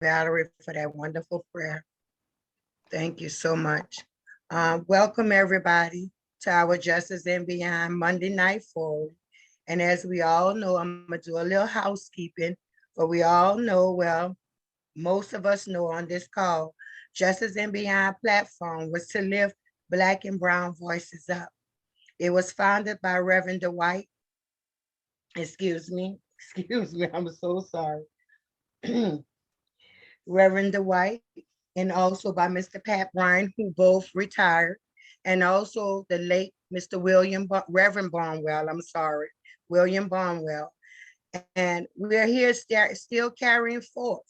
Valerie, for that wonderful prayer. Thank you so much. Welcome, everybody, to our Justice and Beyond Monday Night Forward. And as we all know, I'm going to do a little housekeeping, but we all know, well, most of us know on this call, Justice and Beyond platform was to lift Black and Brown voices up. It was founded by Reverend Dwight, excuse me, I'm so sorry. Reverend Dwight, and also by Mr. Pat Bryan, who both retired, and also the late Mr. Reverend Barnwell, I'm sorry, William Barnwell. And we're here still carrying forth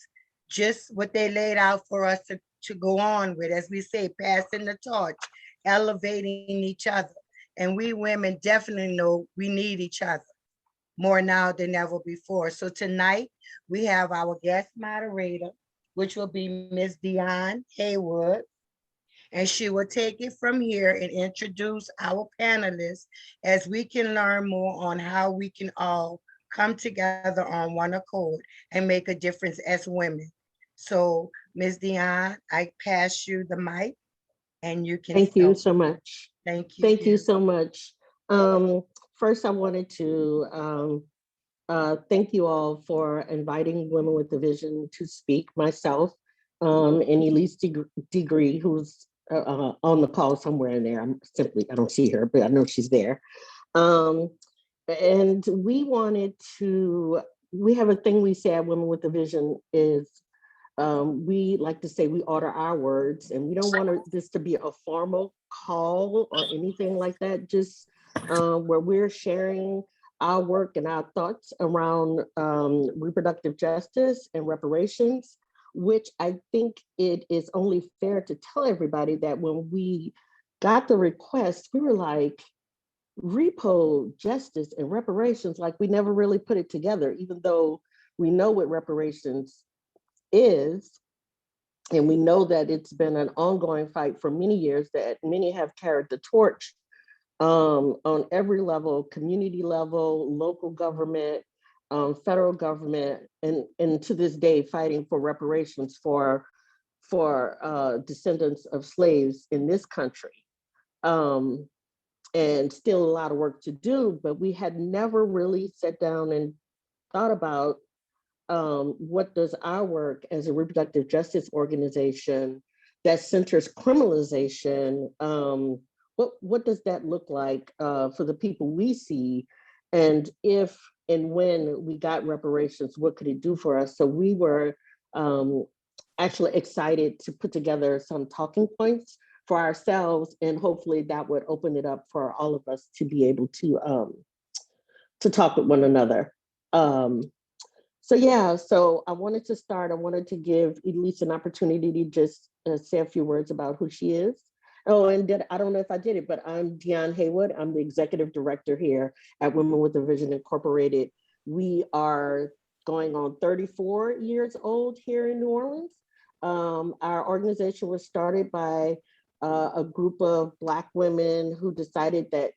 just what they laid out for us to go on with, as we say, passing the torch, elevating each other. And we women definitely know we need each other more now than ever before. So tonight we have our guest moderator, which will be Miss Dion Haywood, and she will take it from here and introduce our panelists as we can learn more on how we can all come together on one accord and make a difference as women. So, Ms. Dion, I pass you the mic and you can Thank you start. so much. Thank Thank you you. so much. First, I wanted to thank you all for inviting Women with a Vision to speak. Myself and Elise Degree, who's on the call somewhere in there. I don't see her, but I know she's there. Um, and we have a thing we say at Women with a Vision is we like to say we order our words, and we don't want this to be a formal call or anything like that, just where we're sharing our work and our thoughts around reproductive justice and reparations, which I think it is only fair to tell everybody that when we got the request, we were like, repo justice and reparations, like we never really put it together, even though we know what reparations is. And we know that it's been an ongoing fight for many years, that many have carried the torch on every level, community level, local government, federal government, and to this day fighting for reparations for descendants of slaves in this country. Um, and still a lot of work to do, but we had never really sat down and thought about what does our work as a reproductive justice organization that centers criminalization, what does that look like for the people we see? And if and when we got reparations, what could it do for us? So we were actually excited to put together some talking points for ourselves, and hopefully that would open it up for all of us to be able to talk with one another. Um, so I wanted to start. I wanted to give Elise an opportunity to just say a few words about who she is. Oh, and I don't know if I did it, but I'm Dion Haywood. I'm the executive director here at Women with a Vision Incorporated. We are going on 34 years old here in New Orleans. Our organization was started by a group of Black women who decided that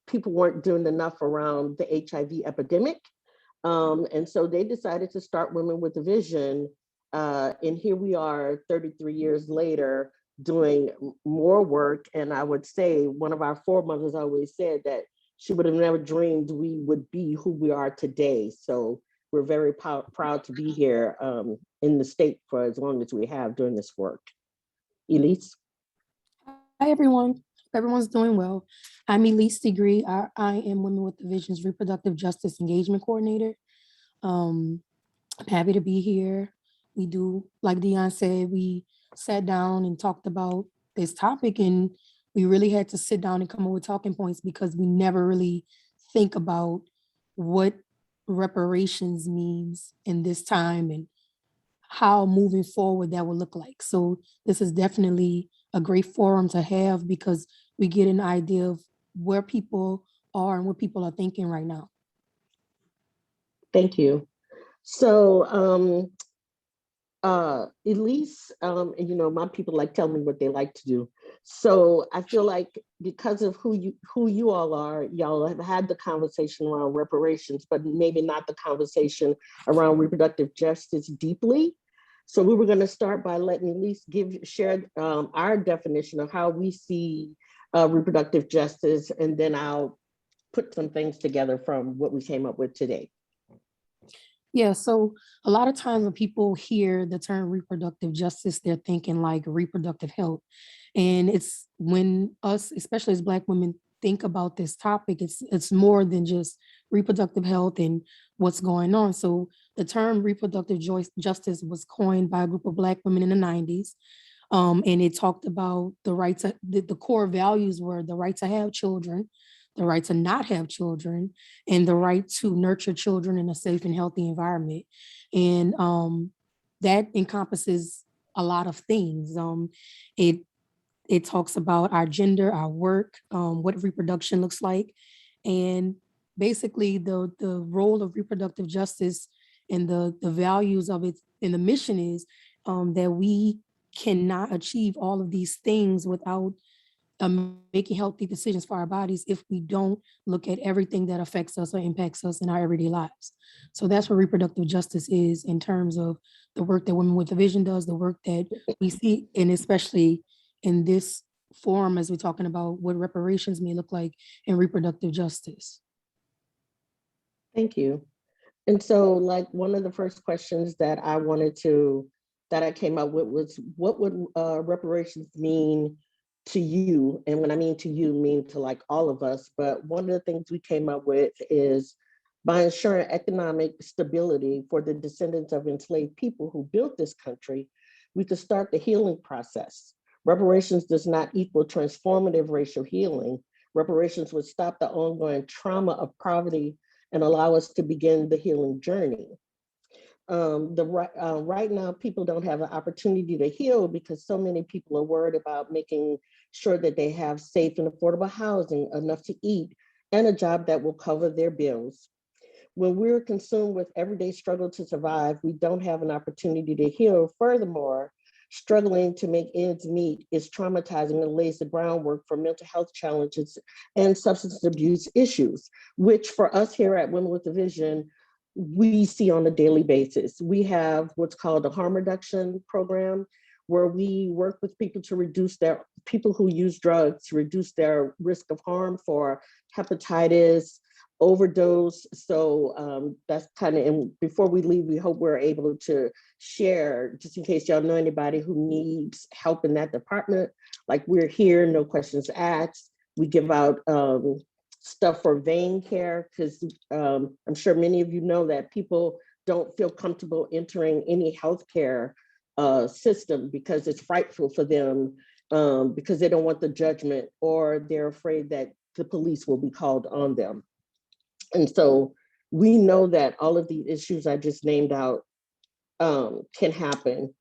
people weren't doing enough around the HIV epidemic. And so they decided to start Women with a Vision. And here we are 33 years later doing more work. And I would say one of our foremothers always said that she would have never dreamed we would be who we are today. So we're very proud to be here in the state for as long as we have doing this work. Elise? Hi, everyone. Everyone's doing well. I'm Elise Degree. I am Women with the Vision's Reproductive Justice Engagement Coordinator. I'm happy to be here. We do, like Dion said, we sat down and talked about this topic, and we really had to sit down and come up with talking points because we never really think about what reparations means in this time and how moving forward that will look like. So this is definitely a great forum to have because we get an idea of where people are and what people are thinking right now. Thank you. So Elise, and my people like tell me what they like to do. So I feel like because of who you all are, y'all have had the conversation around reparations, but maybe not the conversation around reproductive justice deeply. So we were going to start by letting Elise share our definition of how we see reproductive justice, and then I'll put some things together from what we came up with today. Yeah, so a lot of times when people hear the term reproductive justice, they're thinking like reproductive health. And it's when us, especially as Black women, think about this topic, it's more than just reproductive health and what's going on. So the term reproductive justice was coined by a group of Black women in the 90s. And it talked about the right to, the core values were the right to have children, the right to not have children, and the right to nurture children in a safe and healthy environment. And that encompasses a lot of things. It it talks about our gender, our work, what reproduction looks like, and basically the role of reproductive justice and the values of it. And the mission is that we cannot achieve all of these things without making healthy decisions for our bodies if we don't look at everything that affects us or impacts us in our everyday lives. So that's what reproductive justice is in terms of the work that Women with a Vision does, the work that we see, and especially in this forum as we're talking about what reparations may look like in reproductive justice. Thank you. And so, like, one of the first questions that I came up with was, what would reparations mean to you? And when I mean to you, mean to like all of us. But one of the things we came up with is, by ensuring economic stability for the descendants of enslaved people who built this country, we could start the healing process. Reparations does not equal transformative racial healing. Reparations would stop the ongoing trauma of poverty and allow us to begin the healing journey. Right now, people don't have an opportunity to heal because so many people are worried about making sure that they have safe and affordable housing, enough to eat, and a job that will cover their bills. When we're consumed with everyday struggle to survive, we don't have an opportunity to heal. Furthermore, struggling to make ends meet is traumatizing and lays the groundwork for mental health challenges and substance abuse issues, which for us here at Women with a Vision, we see on a daily basis. We have what's called a harm reduction program, where we work with people to reduce people who use drugs, to reduce their risk of harm for hepatitis, overdose. So that's kind of, and before we leave, we hope we're able to share, just in case y'all know anybody who needs help in that department. Like, we're here, no questions asked. We give out stuff for vein care, because I'm sure many of you know that people don't feel comfortable entering any healthcare system because it's frightful for them, because they don't want the judgment, or they're afraid that the police will be called on them. And so we know that all of the issues I just named out can happen.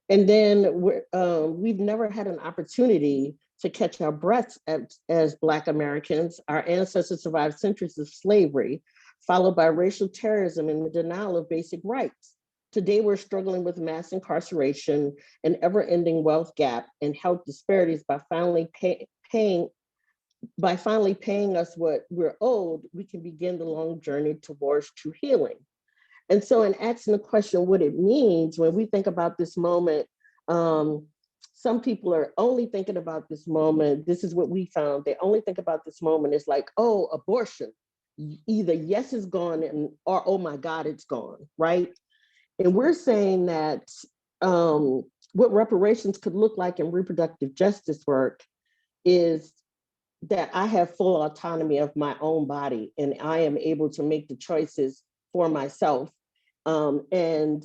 And then we've never had an opportunity to catch our breaths as Black Americans. Our ancestors survived centuries of slavery, followed by racial terrorism and the denial of basic rights. Today, we're struggling with mass incarceration, an ever-ending wealth gap, and health disparities. By finally paying us what we're owed, we can begin the long journey towards true healing. And so, in asking the question what it means, when we think about this moment, some people are only thinking about this moment. This is what we found. They only think about this moment. It's like, oh, abortion. Either yes, it's gone, or oh my God, it's gone, right? And we're saying that what reparations could look like in reproductive justice work is that I have full autonomy of my own body, and I am able to make the choices for myself. And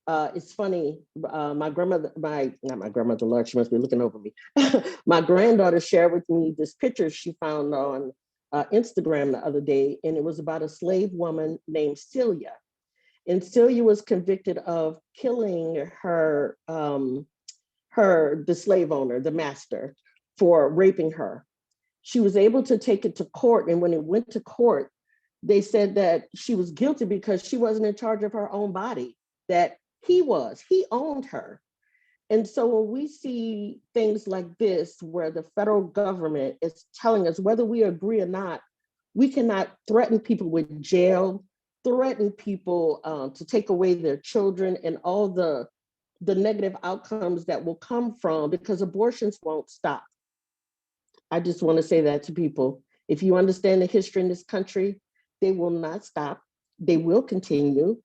it's funny, my grandmother, not my grandmother, Lord, she must be looking over me. My granddaughter shared with me this picture she found on Instagram the other day, and it was about a slave woman named Celia. And Celia was convicted of killing the slave owner, the master, for raping her. She was able to take it to court, and when it went to court, they said that she was guilty because she wasn't in charge of her own body, that he owned her. And so when we see things like this, where the federal government is telling us, whether we agree or not, we cannot threaten people with jail, threaten people to take away their children, and all the the negative outcomes that will come from, because abortions won't stop. I just want to say that to people. If you understand the history in this country, they will not stop. They will continue,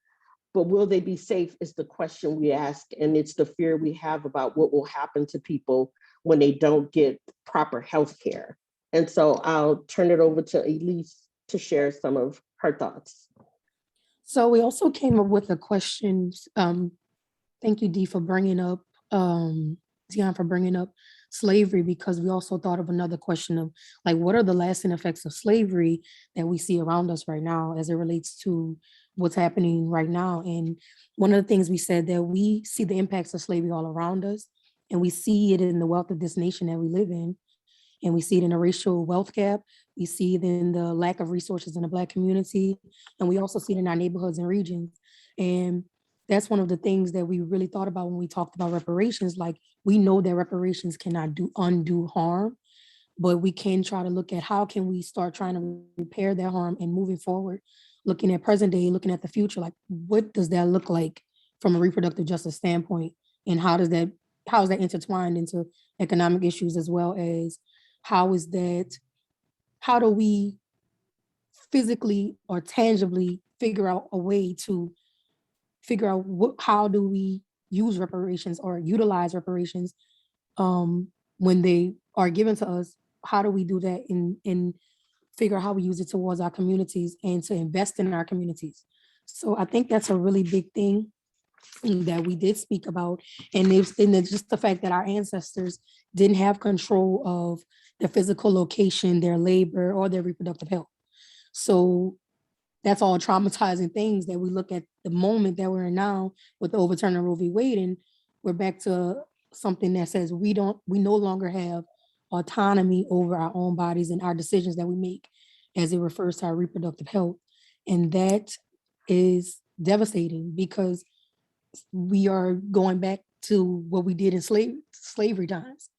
but will they be safe is the question we ask. And it's the fear we have about what will happen to people when they don't get proper health care. And so I'll turn it over to Elise to share some of her thoughts. So we also came up with a question. Thank you, Dee, for bringing up, Dion, for bringing up slavery, because we also thought of another question of like, what are the lasting effects of slavery that we see around us right now as it relates to what's happening right now? And one of the things we said that we see the impacts of slavery all around us, and we see it in the wealth of this nation that we live in. And we see it in a racial wealth gap. We see it in the lack of resources in the Black community. And we also see it in our neighborhoods and regions. And that's one of the things that we really thought about when we talked about reparations. Like, we know that reparations cannot undo harm, but we can try to look at how can we start trying to repair that harm and moving forward, looking at present day, looking at the future, like what does that look like from a reproductive justice standpoint? And how is that intertwined into economic issues, as well as how do we physically or tangibly figure out a way to figure out how do we use reparations or utilize reparations when they are given to us? How do we do that and figure out how we use it towards our communities and to invest in our communities? So I think that's a really big thing that we did speak about. And it's just the fact that our ancestors didn't have control of their physical location, their labor, or their reproductive health. So that's all traumatizing things that we look at the moment that we're in now with the overturning Roe v. Wade, and we're back to something that says we no longer have autonomy over our own bodies and our decisions that we make as it refers to our reproductive health. And that is devastating, because we are going back to what we did in slavery times.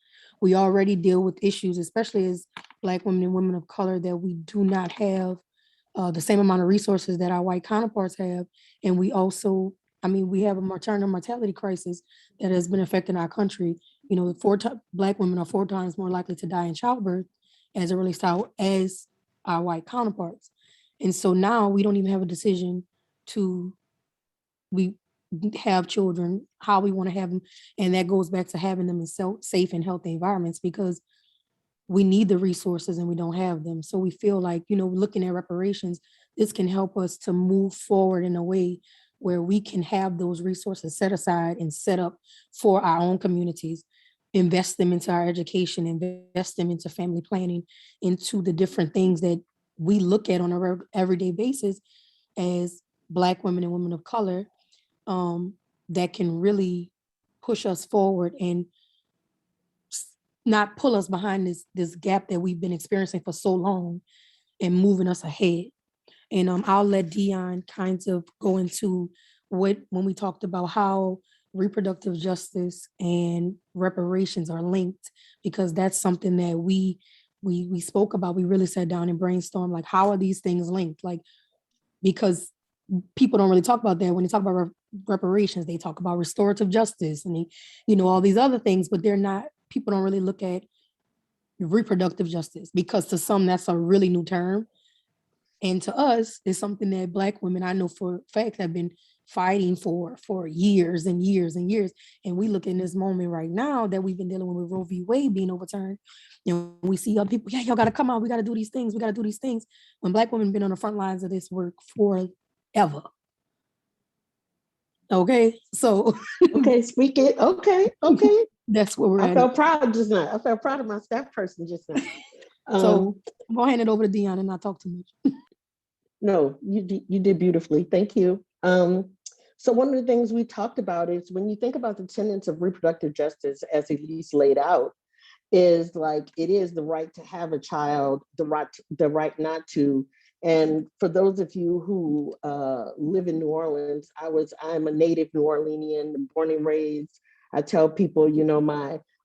We already deal with issues, especially as Black women and women of color, that we do not have the same amount of resources that our white counterparts have. And we also, we have a maternal mortality crisis that has been affecting our country. You know, Black women are 4 times more likely to die in childbirth as it relates to as our white counterparts. And so now we don't even have a decision to have children, how we want to have them. And that goes back to having them in safe and healthy environments, because we need the resources and we don't have them. So we feel like, looking at reparations, this can help us to move forward in a way where we can have those resources set aside and set up for our own communities, invest them into our education, invest them into family planning, into the different things that we look at on a everyday basis as Black women and women of color, that can really push us forward and not pull us behind this gap that we've been experiencing for so long, and moving us ahead. And I'll let Dion kind of go into when we talked about how reproductive justice and reparations are linked, because that's something that we spoke about. We really sat down and brainstormed, like, how are these things linked? Like, because people don't really talk about that. When they talk about reparations, they talk about restorative justice and all these other things, but people don't really look at reproductive justice, because to some that's a really new term. And to us, it's something that Black women, I know for a fact, have been fighting for years and years and years. And we look in this moment right now that we've been dealing with Roe v. Wade being overturned. And we see other people, y'all got to come out. We got to do these things. We got to do these things. When Black women have been on the front lines of this work forever. Okay, so. Okay, speak it. Okay. That's where we're at. I felt proud just now. I felt proud of my staff person just now. So I'm going to hand it over to Dion and not talk too much. No, you did beautifully. Thank you. So one of the things we talked about is, when you think about the tenets of reproductive justice, as Elise laid out, is like, it is the right to have a child, the right not to. And for those of you who live in New Orleans, I'm a native New Orleanian, born and raised. I tell people,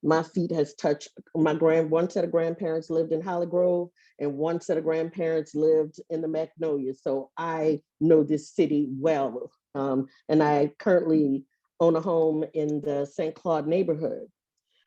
my feet has touched one set of grandparents lived in Holly Grove, and one set of grandparents lived in the Magnolia. So I know this city well. And I currently own a home in the St. Claude neighborhood.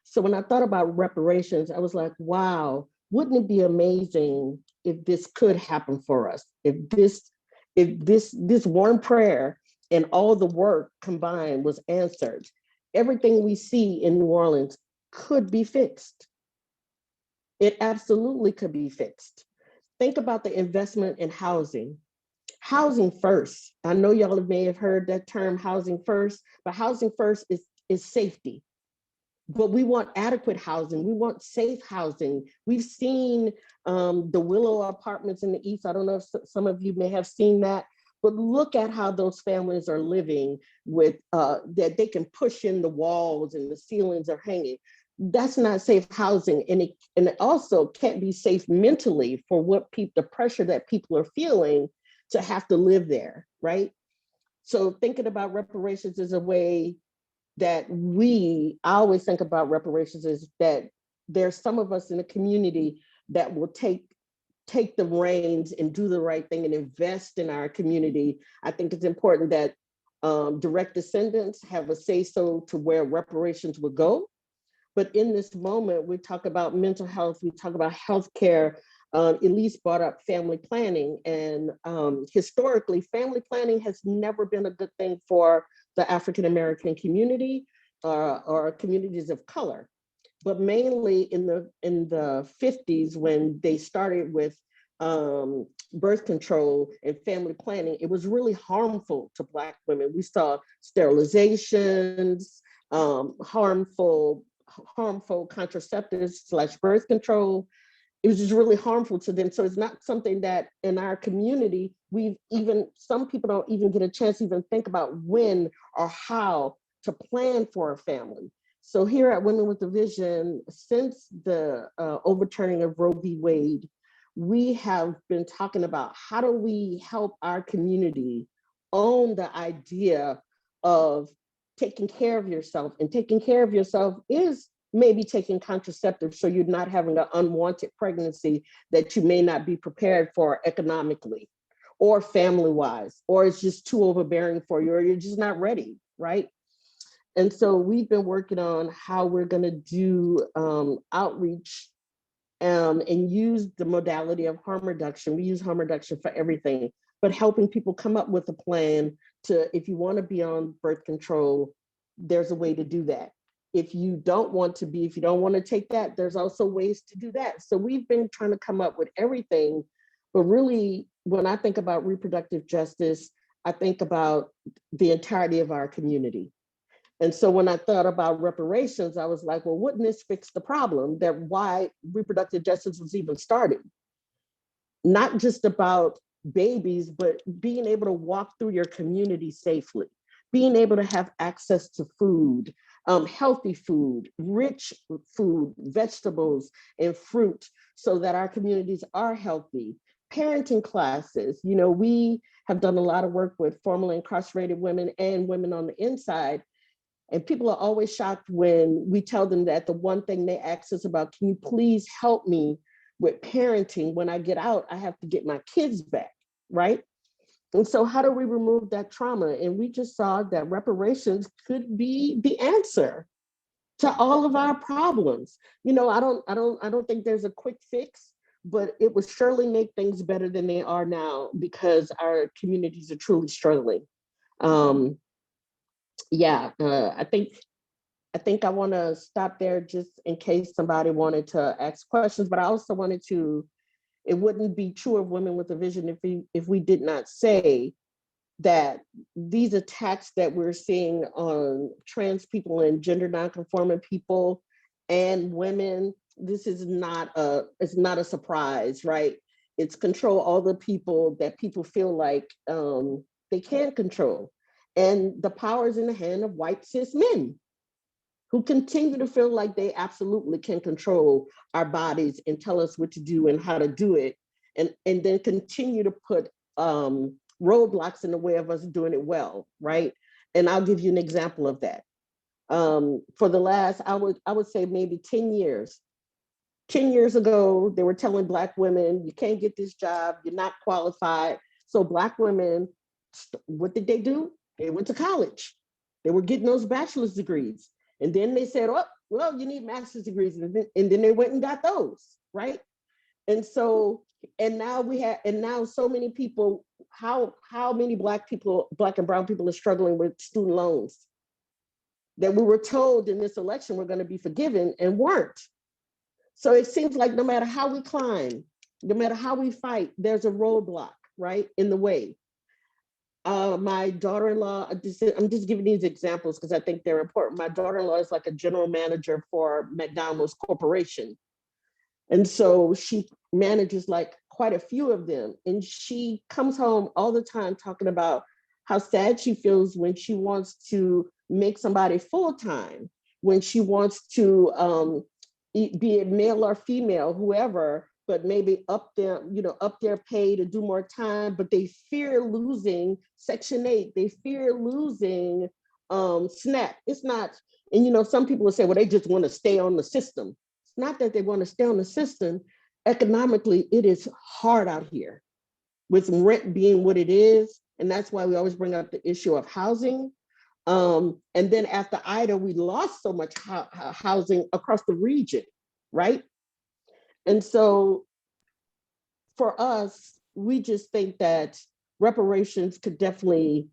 So when I thought about reparations, I was like, wow, wouldn't it be amazing if this could happen for us? If this one prayer and all the work combined was answered, everything we see in New Orleans could be fixed. It absolutely could be fixed. Think about the investment in housing. Housing first. I know y'all may have heard that term, housing first, but housing first is safety. But we want adequate housing. We want safe housing. We've seen the Willow apartments in the East. I don't know if some of you may have seen that, but look at how those families are living with that they can push in the walls and the ceilings are hanging. That's not safe housing. And it also can't be safe mentally for the pressure that people are feeling to have to live there, right? So thinking about reparations as a way that I always think about reparations is that there's some of us in the community that will take the reins and do the right thing and invest in our community. I think it's important that direct descendants have a say so to where reparations would go. But in this moment, we talk about mental health, we talk about healthcare. Elise brought up family planning, and historically, family planning has never been a good thing for the African American community or communities of color. But mainly in the 50s, when they started with birth control and family planning, it was really harmful to Black women. We saw sterilizations, harmful contraceptives / birth control. It was just really harmful to them. So it's not something that in our community, some people don't even get a chance to even think about when or how to plan for a family. So here at Women with a Vision, since the overturning of Roe v. Wade, we have been talking about how do we help our community own the idea of taking care of yourself. And taking care of yourself is maybe taking contraceptives so you're not having an unwanted pregnancy that you may not be prepared for economically or family-wise, or it's just too overbearing for you, or you're just not ready, right? And so we've been working on how we're going to do outreach and use the modality of harm reduction. We use harm reduction for everything, but helping people come up with a plan to, if you want to be on birth control, there's a way to do that. If you don't want to take that, there's also ways to do that. So we've been trying to come up with everything, but really, when I think about reproductive justice, I think about the entirety of our community. And so when I thought about reparations, I was like, well, wouldn't this fix the problem that why reproductive justice was even started? Not just about babies, but being able to walk through your community safely, being able to have access to food, healthy food, rich food, vegetables, and fruit, so that our communities are healthy. Parenting classes, we have done a lot of work with formerly incarcerated women and women on the inside. And people are always shocked when we tell them that the one thing they ask us about, can you please help me with parenting? When I get out, I have to get my kids back, right? And so how do we remove that trauma? And we just saw that reparations could be the answer to all of our problems. I don't think there's a quick fix, but it would surely make things better than they are now because our communities are truly struggling. I think I want to stop there just in case somebody wanted to ask questions, but I also wanted to, it wouldn't be true of Women with a Vision if we did not say that these attacks that we're seeing on trans people and gender nonconforming people and women, this is it's not a surprise, right? It's control all the people that people feel like they can't control. And the power is in the hand of white cis men who continue to feel like they absolutely can control our bodies and tell us what to do and how to do it, and then continue to put roadblocks in the way of us doing it well, right? And I'll give you an example of that. For the last, I would say maybe 10 years. 10 years ago, they were telling Black women, you can't get this job, you're not qualified. So Black women, what did they do? They went to college. They were getting those bachelor's degrees. And then they said, oh, well, you need master's degrees. And then they went and got those, right? And so, and now so many people, how many Black and brown people are struggling with student loans that we were told in this election were going to be forgiven and weren't. So it seems like no matter how we climb, no matter how we fight, there's a roadblock, right, in the way. My daughter-in-law, I'm just giving these examples because I think they're important. My daughter-in-law is like a general manager for McDonald's Corporation. And so she manages like quite a few of them. And she comes home all the time talking about how sad she feels when she wants to make somebody full-time, when she wants to be it male or female, whoever, but maybe up their pay to do more time, but they fear losing Section 8, they fear losing SNAP. It's not, and some people will say, well, they just want to stay on the system. It's not that they want to stay on the system. Economically, it is hard out here with rent being what it is. And that's why we always bring up the issue of housing. And then after Ida, we lost so much housing across the region, right? And so for us, we just think that reparations could definitely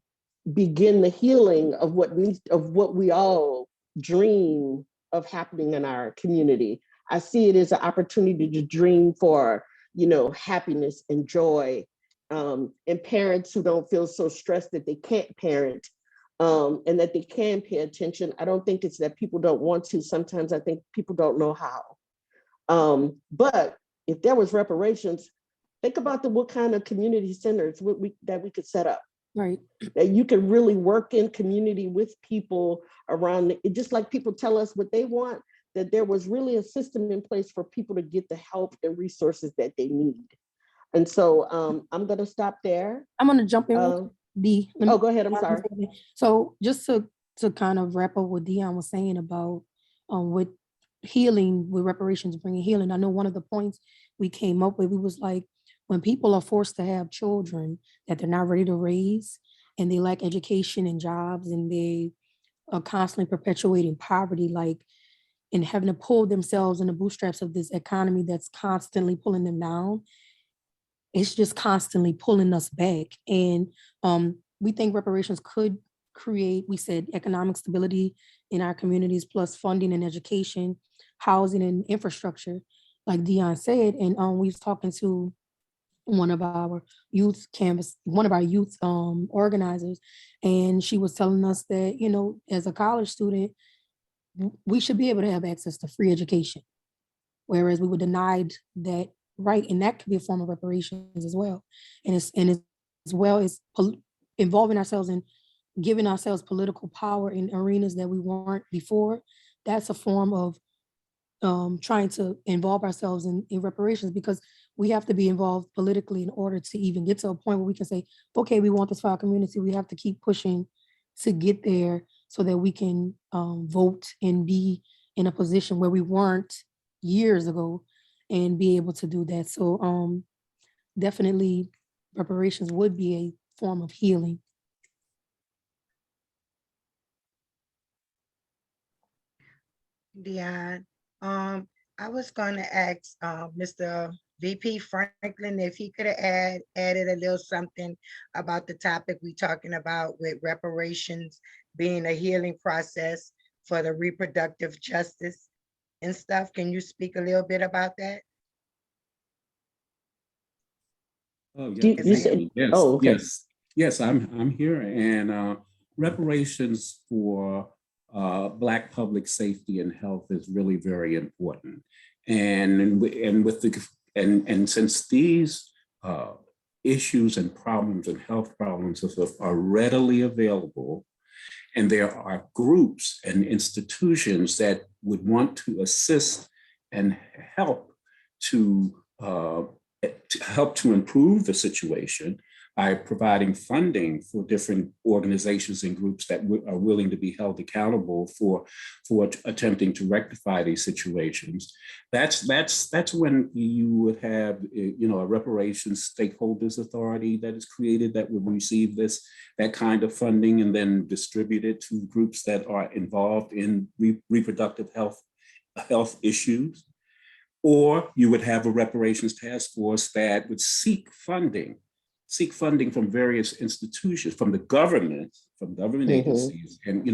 begin the healing of what we all dream of happening in our community. I see it as an opportunity to dream for, happiness and joy, and parents who don't feel so stressed that they can't parent, and that they can pay attention. I don't think it's that people don't want to. Sometimes I think people don't know how. But if there was reparations, think about what kind of community centers that we could set up. Right. That you can really work in community with people around it. Just like people tell us what they want, that there was really a system in place for people to get the help and resources that they need. And so I'm going to stop there. I'm going to jump in with D. Oh, go ahead. I'm sorry. So just to kind of wrap up what Dion was saying about with healing, with reparations bringing healing. I know one of the points we came up with, we was like, when people are forced to have children that they're not ready to raise, and they lack education and jobs, and they are constantly perpetuating poverty, like, and having to pull themselves in the bootstraps of this economy that's constantly pulling them down, it's just constantly pulling us back. And we think reparations could create, we said, economic stability in our communities, plus funding and education, housing and infrastructure, like Dion said. And we was talking to one of our youth organizers, and she was telling us that, as a college student, we should be able to have access to free education, whereas we were denied that right, and that could be a form of reparations as well. And as well as involving ourselves in giving ourselves political power in arenas that we weren't before. That's a form of trying to involve ourselves in reparations, because we have to be involved politically in order to even get to a point where we can say, okay, we want this for our community. We have to keep pushing to get there so that we can vote and be in a position where we weren't years ago, and be able to do that. So definitely reparations would be a form of healing. Dion, I was going to ask Mr. VP Franklin if he could have added a little something about the topic we're talking about, with reparations being a healing process for the reproductive justice and stuff. Can you speak a little bit about that? Oh, You yes, said, yes, oh, okay. yes, I'm here, and reparations for Black public safety and health is really very important, and with and since these issues and problems and health problems are readily available, and there are groups and institutions that would want to assist and help to help to improve the situation, by providing funding for different organizations and groups that are willing to be held accountable for attempting to rectify these situations. That's when you would have, a reparations stakeholders authority that is created that would receive that kind of funding and then distribute it to groups that are involved in reproductive health issues. Or you would have a reparations task force that would seek funding from various institutions, from government agencies, and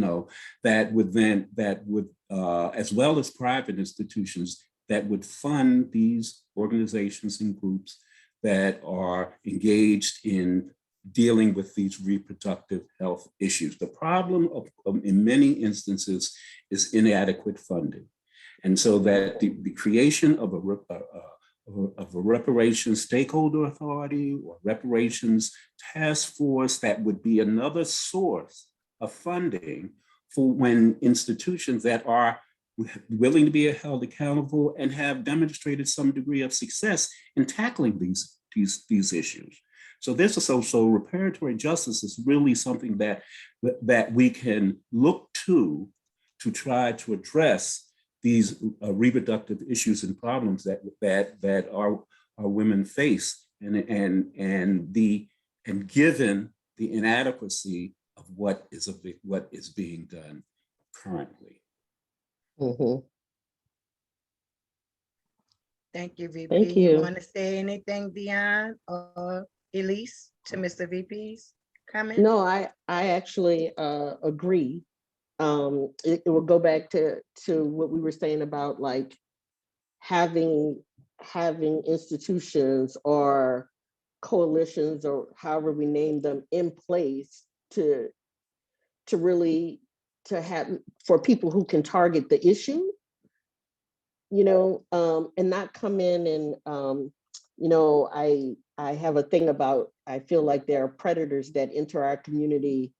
that would as well as private institutions that would fund these organizations and groups that are engaged in dealing with these reproductive health issues. The problem in many instances is inadequate funding. And so that the creation of a reparations stakeholder authority or reparations task force that would be another source of funding for when institutions that are willing to be held accountable and have demonstrated some degree of success in tackling these issues. So reparatory justice is really something that we can look to try to address these reproductive issues and problems that our women face, and given the inadequacy of what is being done currently. Thank you, VP. Thank you. Want to say anything beyond or Elise to Mr. VP's comment? No, I actually agree. It will go back to what we were saying about like having institutions or coalitions or however we name them in place to really have for people who can target the issue, and not come in and I have a thing about, I feel like there are predators that enter our community,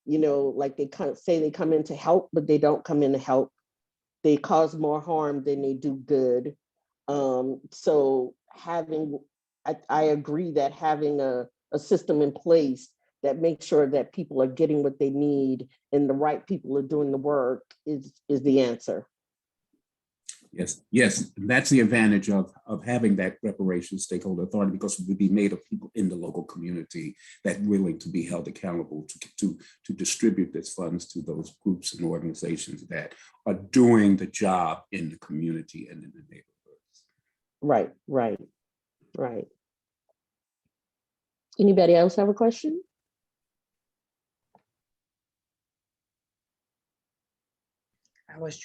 like they say they come in to help, but they don't come in to help. They cause more harm than they do good. So I agree that having a system in place that makes sure that people are getting what they need and the right people are doing the work is the answer. Yes, and that's the advantage of having that reparations stakeholder authority, because it would be made of people in the local community that are willing to be held accountable to distribute these funds to those groups and organizations that are doing the job in the community and in the neighborhoods. Right. Anybody else have a question?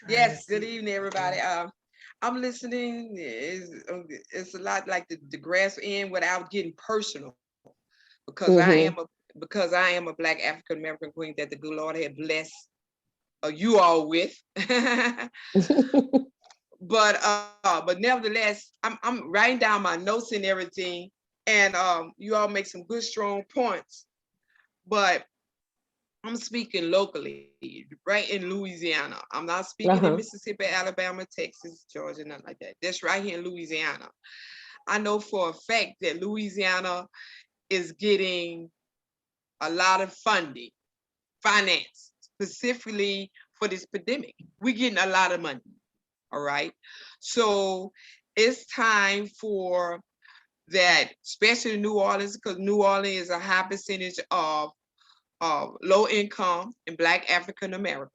Yes, good evening, everybody. I'm listening. It's a lot like the grass end without getting personal, because I am a Black African American queen that the good Lord had blessed you all with. But nevertheless, I'm writing down my notes and everything, and you all make some good strong points. But I'm speaking locally, right in Louisiana. I'm not speaking in Mississippi, Alabama, Texas, Georgia, nothing like that. That's right here in Louisiana. I know for a fact that Louisiana is getting a lot of funding, finance, specifically for this pandemic. We're getting a lot of money, all right? So it's time for that, especially in New Orleans, because New Orleans is a high percentage of low income and Black African Americans.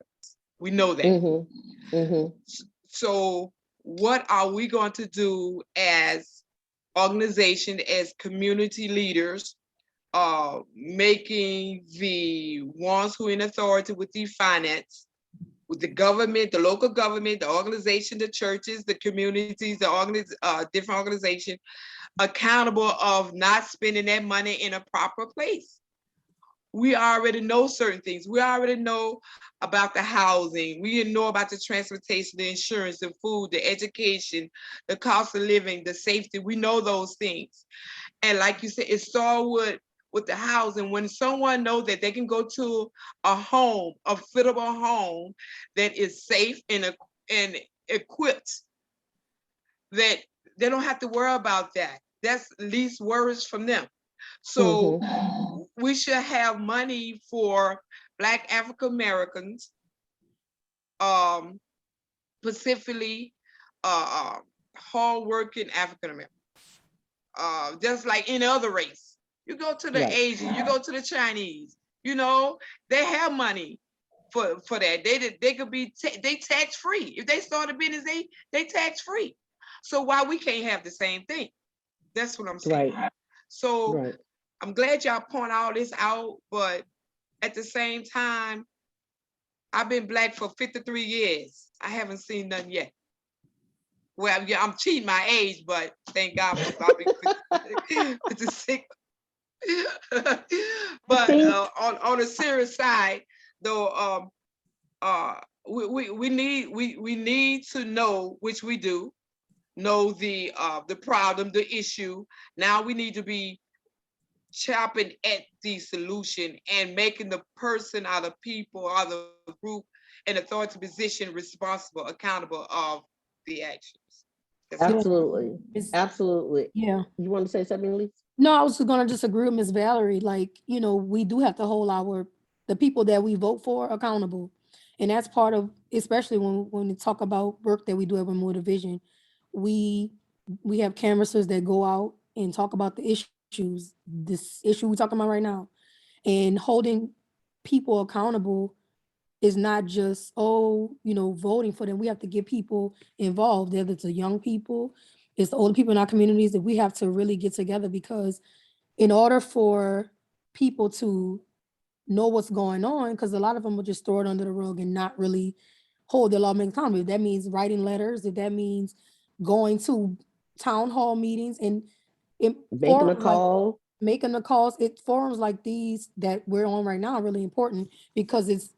We know that. So what are we going to do as organization, as community leaders, making the ones who are in authority with the finance, with the government, the local government, the organization, the churches, the communities, the different organizations, accountable of not spending that money in a proper place? We already know certain things. We already know about the housing. We know about the transportation, the insurance, the food, the education, the cost of living, the safety. We know those things. And like you said, it started with the housing. When someone knows that they can go to a home, a affordable home that is safe and equipped, that they don't have to worry about that. That's least worries from them. So we should have money for Black African Americans, specifically hardworking African Americans. Just like any other race. You go to the Asian, you go to the Chinese, they have money for that. They could be they tax free. If they start a business, they tax free. So why we can't have the same thing? That's what I'm saying. Right. So I'm glad y'all point all this out, but at the same time, I've been Black for 53 years. I haven't seen nothing yet. Well, yeah, I'm cheating my age, but thank God for stopping 56. But on a serious side, though, we need to know, which we do, know the problem, the issue. Now we need to be chopping at the solution and making the person or the people or the group in authority position responsible, accountable of the actions. Absolutely. Absolutely. Yeah. You want to say something, Lisa? No, I was going to disagree with Ms. Valerie. Like, we do have to hold the people that we vote for accountable. And that's part of, especially when we talk about work that we do at Remote Division, we have canvassers that go out and talk about the issues, this issue we're talking about right now. And holding people accountable is not just, voting for them. We have to get people involved, whether it's the young people, it's the older people in our communities, that we have to really get together, because in order for people to know what's going on, because a lot of them will just throw it under the rug and not really hold their lawmakers accountable. If that means writing letters, if that means going to town hall meetings and making a call. Making the calls. Forums like these that we're on right now are really important, because it's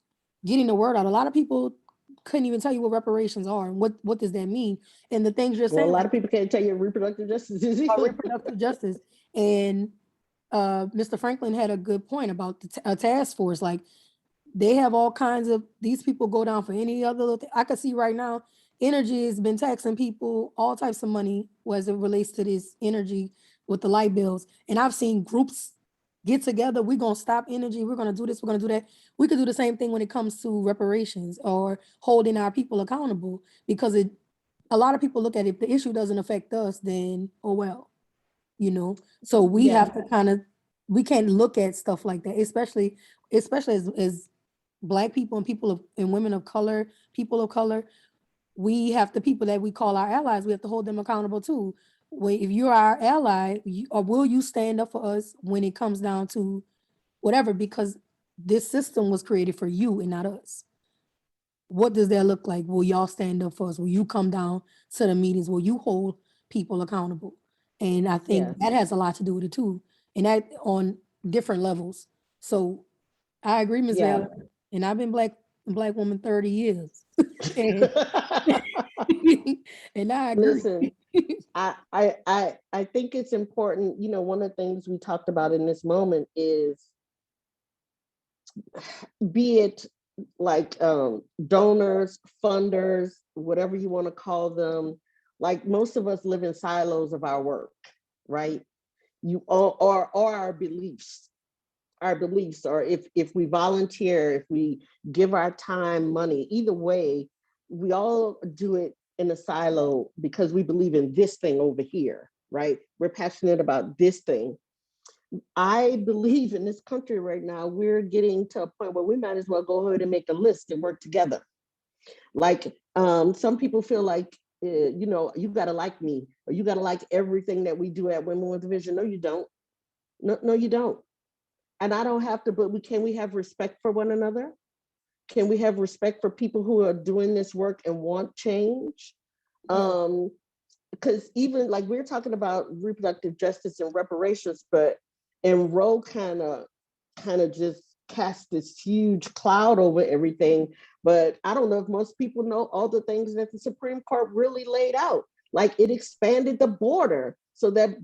getting the word out. A lot of people couldn't even tell you what reparations are and what does that mean. And the things you're saying. A lot of people can't tell you reproductive justice is. Reproductive justice. And Mr. Franklin had a good point about a task force. Like, they have all kinds of, these people go down for any other little thing. I can see right now, energy has been taxing people all types of money as it relates to this energy with the light bills. And I've seen groups get together. We're going to stop energy. We're going to do this. We're going to do that. We could do the same thing when it comes to reparations or holding our people accountable, because a lot of people look at it, if the issue doesn't affect us, then, oh, well, so we have to we can't look at stuff like that, especially as Black people and and women of color, people of color. We have the people that we call our allies. We have to hold them accountable too. If you're our ally, or will you stand up for us when it comes down to whatever? Because this system was created for you and not us. What does that look like? Will y'all stand up for us? Will you come down to the meetings? Will you hold people accountable? And I think that has a lot to do with it too. And that on different levels. So I agree, Ms. Valerie. And I've been Black woman 30 years. and I agree. Listen, I think it's important. One of the things we talked about in this moment is, be it like donors, funders, whatever you want to call them, like most of us live in silos of our work, right? Or our beliefs, or if we volunteer, if we give our time, money, either way, we all do it in a silo because we believe in this thing over here, right? We're passionate about this thing. I believe in this country right now, we're getting to a point where we might as well go ahead and make a list and work together. Like some people feel like, you got to like me, or you got to like everything that we do at Women with Division. No, you don't. No, you don't. And I don't have to, but can we have respect for one another? Can we have respect for people who are doing this work and want change? Because even like we're talking about reproductive justice and reparations, but Roe kind of just cast this huge cloud over everything. But I don't know if most people know all the things that the Supreme Court really laid out. Like, it expanded the border so that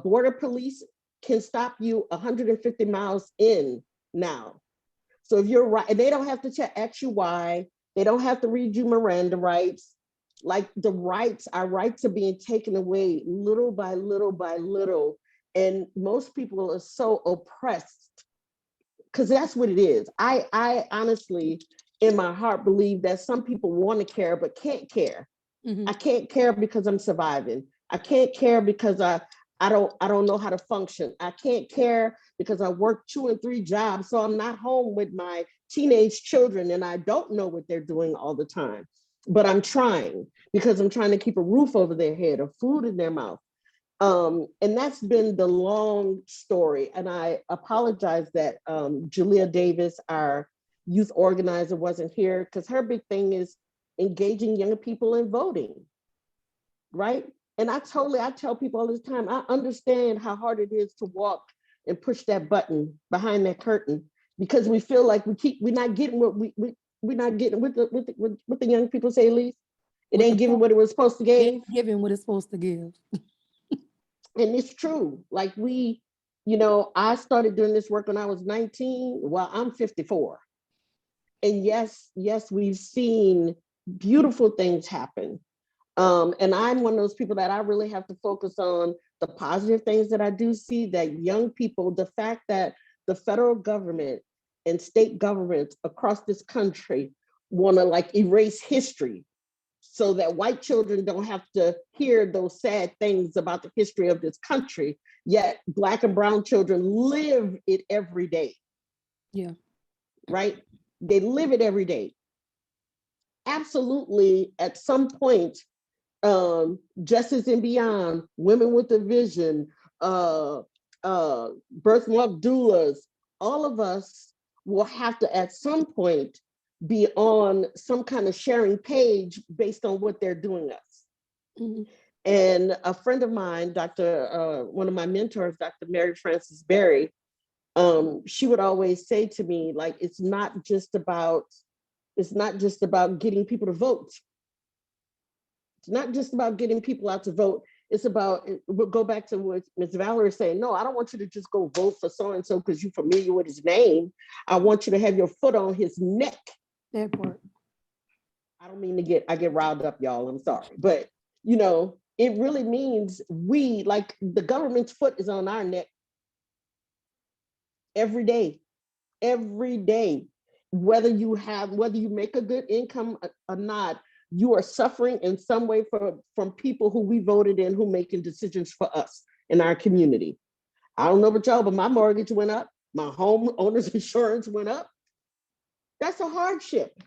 border police can stop you 150 miles in now. So if you're right, they don't have to ask you why. They don't have to read you Miranda rights. Like, our rights are being taken away little by little by little. And most people are so oppressed, because that's what it is. I honestly, in my heart, believe that some people want to care but can't care. Mhm. I can't care because I'm surviving. I can't care because I don't know how to function. I can't care because I work 2 and 3 jobs, so I'm not home with my teenage children and I don't know what they're doing all the time. But I'm trying, because I'm trying to keep a roof over their head or food in their mouth. And that's been the long story. And I apologize that Julia Davis, our youth organizer, wasn't here, because her big thing is engaging young people in voting, right? And I tell people all this time, I understand how hard it is to walk and push that button behind that curtain, because we feel like we're not getting what we're not getting what the young people say, Elise. It What ain't the giving fuck? what it was supposed to It give. ain't giving what it's supposed to give. And it's true. Like I started doing this work when I was 19. Well, I'm 54. And yes, we've seen beautiful things happen. And I'm one of those people that I really have to focus on the positive things that I do see, that young people, the fact that the federal government and state governments across this country want to like erase history so that white children don't have to hear those sad things about the history of this country, yet Black and brown children live it every day. Yeah. Right? They live it every day. Absolutely, at some point, Justice and Beyond, Women with a Vision, birthmark doulas, all of us will have to at some point be on some kind of sharing page based on what they're doing us. Mhm. And a friend of mine, one of my mentors, Dr. Mary Frances Berry, she would always say to me, like, it's not just about getting people to vote. It's not just about getting people out to vote. It's about, we'll go back to what Ms. Valerie is saying. No, I don't want you to just go vote for so-and-so because you're familiar with his name. I want you to have your foot on his neck. That part. I don't mean I get riled up, y'all. I'm sorry. But, it really means like the government's foot is on our neck every day, whether you make a good income or not. You are suffering in some way from people who we voted in, who making decisions for us in our community. I don't know about y'all, but my mortgage went up. My homeowner's insurance went up. That's a hardship.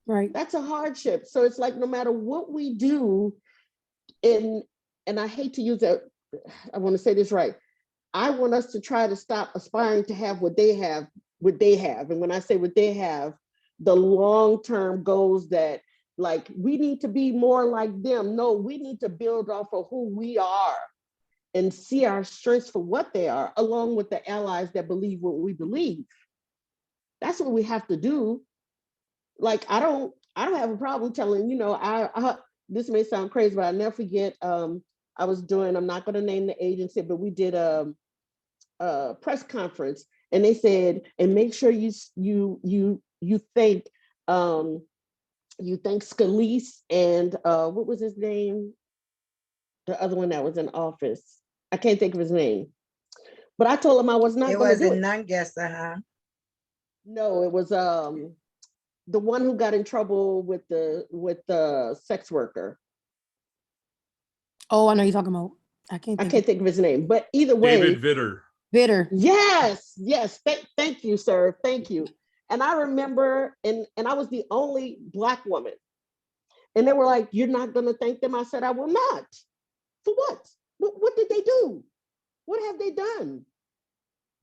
Right. That's a hardship. So it's like, no matter what we do, and I hate to use that, I want to say this right. I want us to try to stop aspiring to have what they have. And when I say what they have, the long-term goals that, like, we need to be more like them. No, we need to build off of who we are and see our strengths for what they are, along with the allies that believe what we believe. That's what we have to do. Like, I don't have a problem telling, this may sound crazy, but I never forget, I was doing, I'm not going to name the agency, but we did a press conference, and they said, and make sure you thank Scalise and what was his name? The other one that was in office. I can't think of his name. But I told him I was not It going to do wasn't it. none guesser, huh? No, it was the one who got in trouble with the sex worker. Oh, I know you're talking about. I can't think of his name. But either way, David Vitter. Bitter. Yes. Thank you, sir. Thank you. And I remember, and I was the only Black woman. And they were like, "You're not going to thank them?" I said, "I will not." For what? What did they do? What have they done?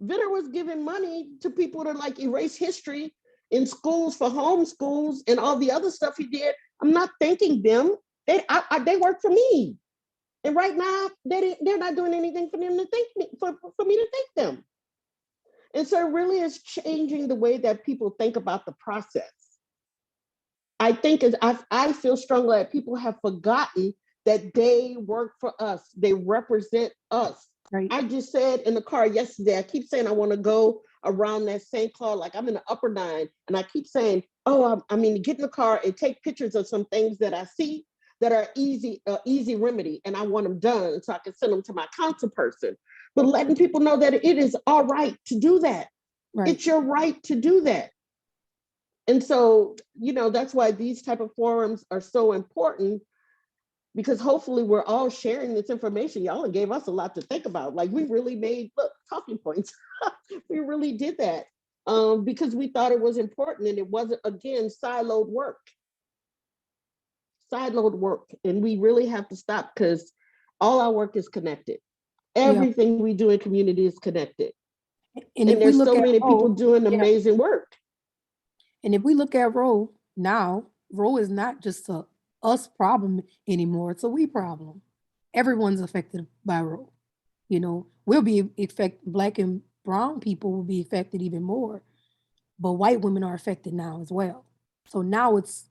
Vitter was giving money to people to like erase history in schools for homeschools and all the other stuff he did. I'm not thanking them. They work for me. And right now, they're not doing anything for them to thank me, for me to thank them. And so it really is changing the way that people think about the process. I feel strongly that people have forgotten that they work for us. They represent us. Right. I just said in the car yesterday, I keep saying I want to go around that St. Clair, like I'm in the upper 9, and I keep saying, get in the car and take pictures of some things that I see that are easy remedy, and I want them done so I can send them to my council person. but letting people know that it is all right to do that. Right. It's your right to do that. And so, that's why these type of forums are so important, because hopefully we're all sharing this information. Y'all gave us a lot to think about. Like, we really made, talking points. We really did that because we thought it was important, and it wasn't, again, siloed work. And we really have to stop, because all our work is connected. Everything we do in community is connected. And there's so many people doing amazing work. And if we look at Roe now, Roe is not just a us problem anymore. It's a we problem. Everyone's affected by Roe. We'll be affected. Black and brown people will be affected even more, but white women are affected now as well. So now it's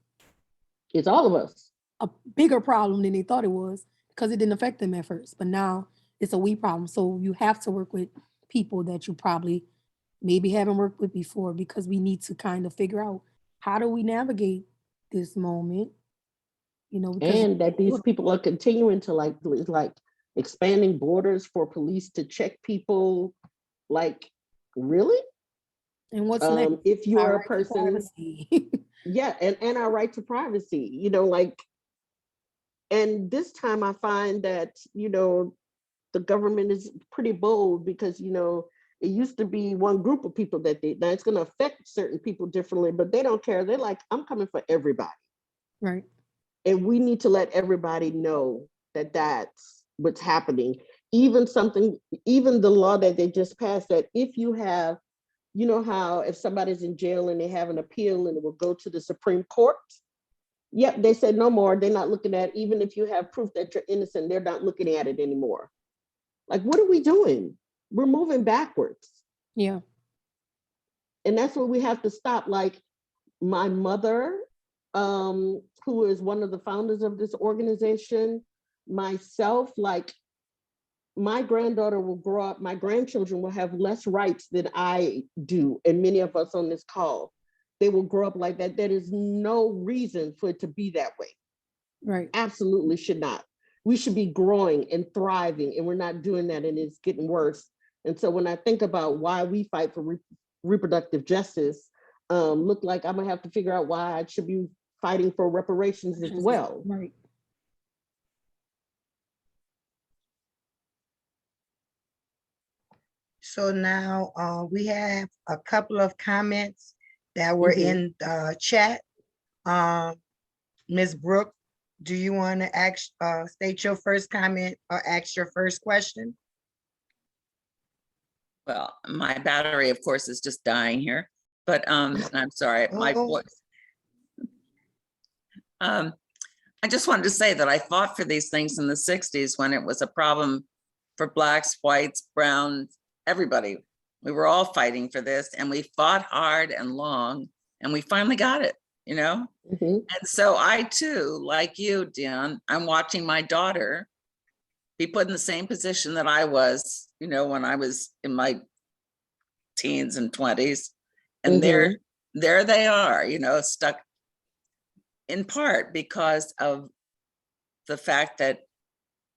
all of us. A bigger problem than they thought it was, because it didn't affect them at first. But now it's a we problem. So you have to work with people that you probably maybe haven't worked with before, because we need to kind of figure out, how do we navigate this moment? And that these people are continuing to like expanding borders for police to check people. Like, really? And what's next? If you're a person, yeah, and our right to privacy, and this time I find that, the government is pretty bold, because, it used to be one group of people that now it's going to affect certain people differently, but they don't care. They're like, I'm coming for everybody. Right. And we need to let everybody know that that's what's happening. Even the law that they just passed, that if you have, how if somebody's in jail and they have an appeal and it will go to the Supreme Court. Yep, they said no more. They're not looking at, even if you have proof that you're innocent, they're not looking at it anymore. Like, what are we doing? We're moving backwards. Yeah. And that's what we have to stop. Like, my mother, who is one of the founders of this organization, myself, like, my granddaughter will grow up, my grandchildren will have less rights than I do, and many of us on this call. They will grow up like that. There is no reason for it to be that way. Right. Absolutely should not. We should be growing and thriving, and we're not doing that, and it's getting worse. And so when I think about why we fight for reproductive justice, look like I'm gonna have to figure out why I should be fighting for reparations as well. Right. So now we have a couple of comments that were in the chat. Ms. Brooke, do you want to state your first comment or ask your first question? Well, my battery, of course, is just dying here, but I'm sorry, my voice. I just wanted to say that I fought for these things in the 60s when it was a problem for Blacks, whites, browns, everybody. We were all fighting for this, and we fought hard and long, and we finally got it, And so I too, like you, Dion, I'm watching my daughter be put in the same position that I was, when I was in my teens and 20s. And there they are, stuck in part because of the fact that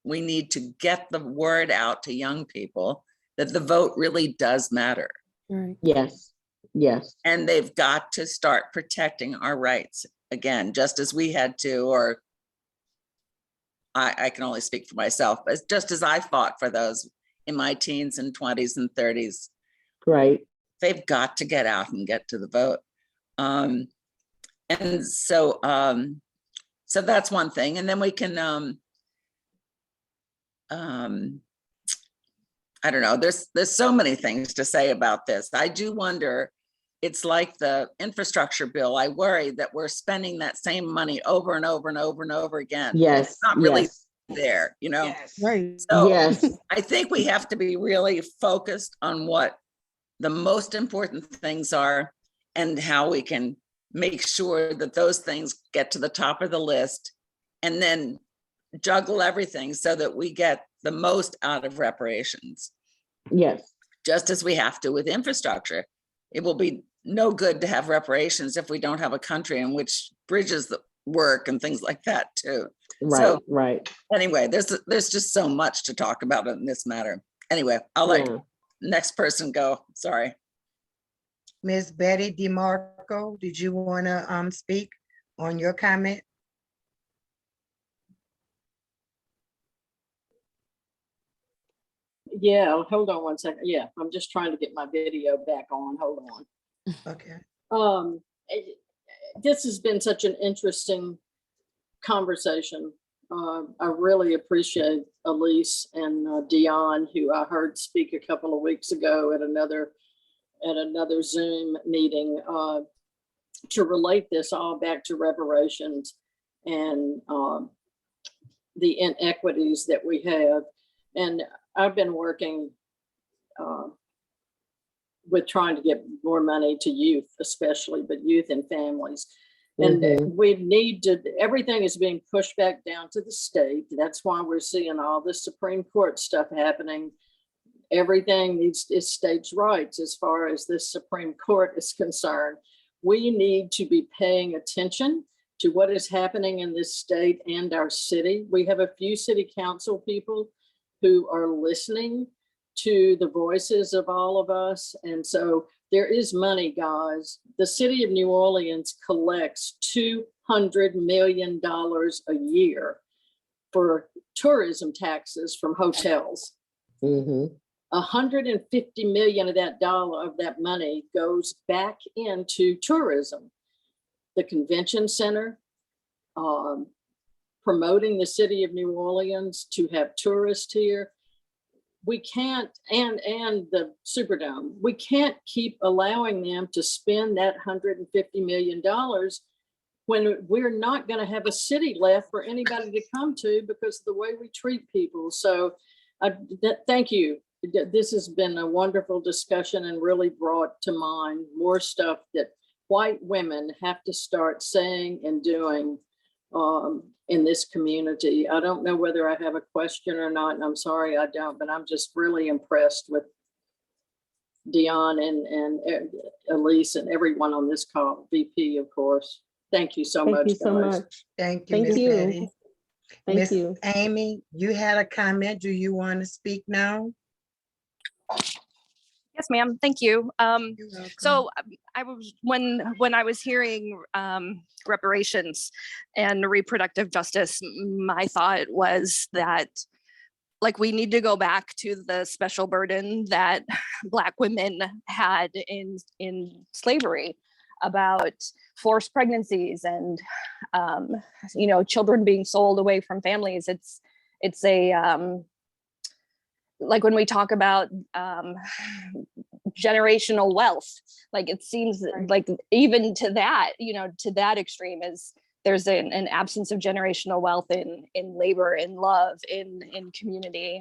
we need to get the word out to young people that the vote really does matter. Right. Yes. Yes. And they've got to start protecting our rights again, just as we had to, or I can only speak for myself, but just as I fought for those in my teens and 20s and 30s. Right. They've got to get out and get to the vote. And so that's one thing. And then we can, I don't know, there's so many things to say about this. I do wonder, it's like the infrastructure bill. I worry that we're spending that same money over and over and over and over again. Yes. It's not really there, Yes. Right. So yes. I think we have to be really focused on what the most important things are and how we can make sure that those things get to the top of the list, and then juggle everything so that we get the most out of reparations. Yes. Just as we have to with infrastructure. It will be no good to have reparations if we don't have a country in which bridges work and things like that too. Right. So, right. Anyway, there's just so much to talk about in this matter. Anyway, I'll let Yeah. next person go. Sorry. Miss Betty DeMarco, did you want to speak on your comment? Yeah, hold on one second. Yeah, I'm just trying to get my video back on. Hold on. Okay. This has been such an interesting conversation. I really appreciate Elise and Dion, who I heard speak a couple of weeks ago at another Zoom meeting, to relate this all back to reparations and the inequities that we have. And I've been working with trying to get more money to youth, especially, but youth and families. And we need to, everything is being pushed back down to the state. That's why we're seeing all this Supreme Court stuff happening. Everything is states' rights as far as this Supreme Court is concerned. We need to be paying attention to what is happening in this state and our city. We have a few city council people who are listening to the voices of all of us. And so there is money, guys. The city of New Orleans collects $200 million a year for tourism taxes from hotels. 150 million of that money goes back into tourism. The convention center, promoting the city of New Orleans to have tourists here. We can't, and the Superdome, we can't keep allowing them to spend that $150 million when we're not going to have a city left for anybody to come to because of the way we treat people. So thank you. This has been a wonderful discussion and really brought to mind more stuff that white women have to start saying and doing in this community. I don't know whether I have a question or not, and I'm sorry I don't, but I'm just really impressed with Dion and Elise and everyone on this call, VP, of course. Thank you so much. Thank you so guys. much. Thank you, Thank Miss you. Betty. Thank Miss you. Amy, you had a comment. Do you want to speak now? Yes, ma'am. Thank you. You're welcome. So I was when I was hearing reparations and reproductive justice, my thought was that like we need to go back to the special burden that Black women had in slavery about forced pregnancies and children being sold away from families. It's a like when we talk about generational wealth, like it seems like even to that, to that extreme is there's an absence of generational wealth in labor, in love, in community,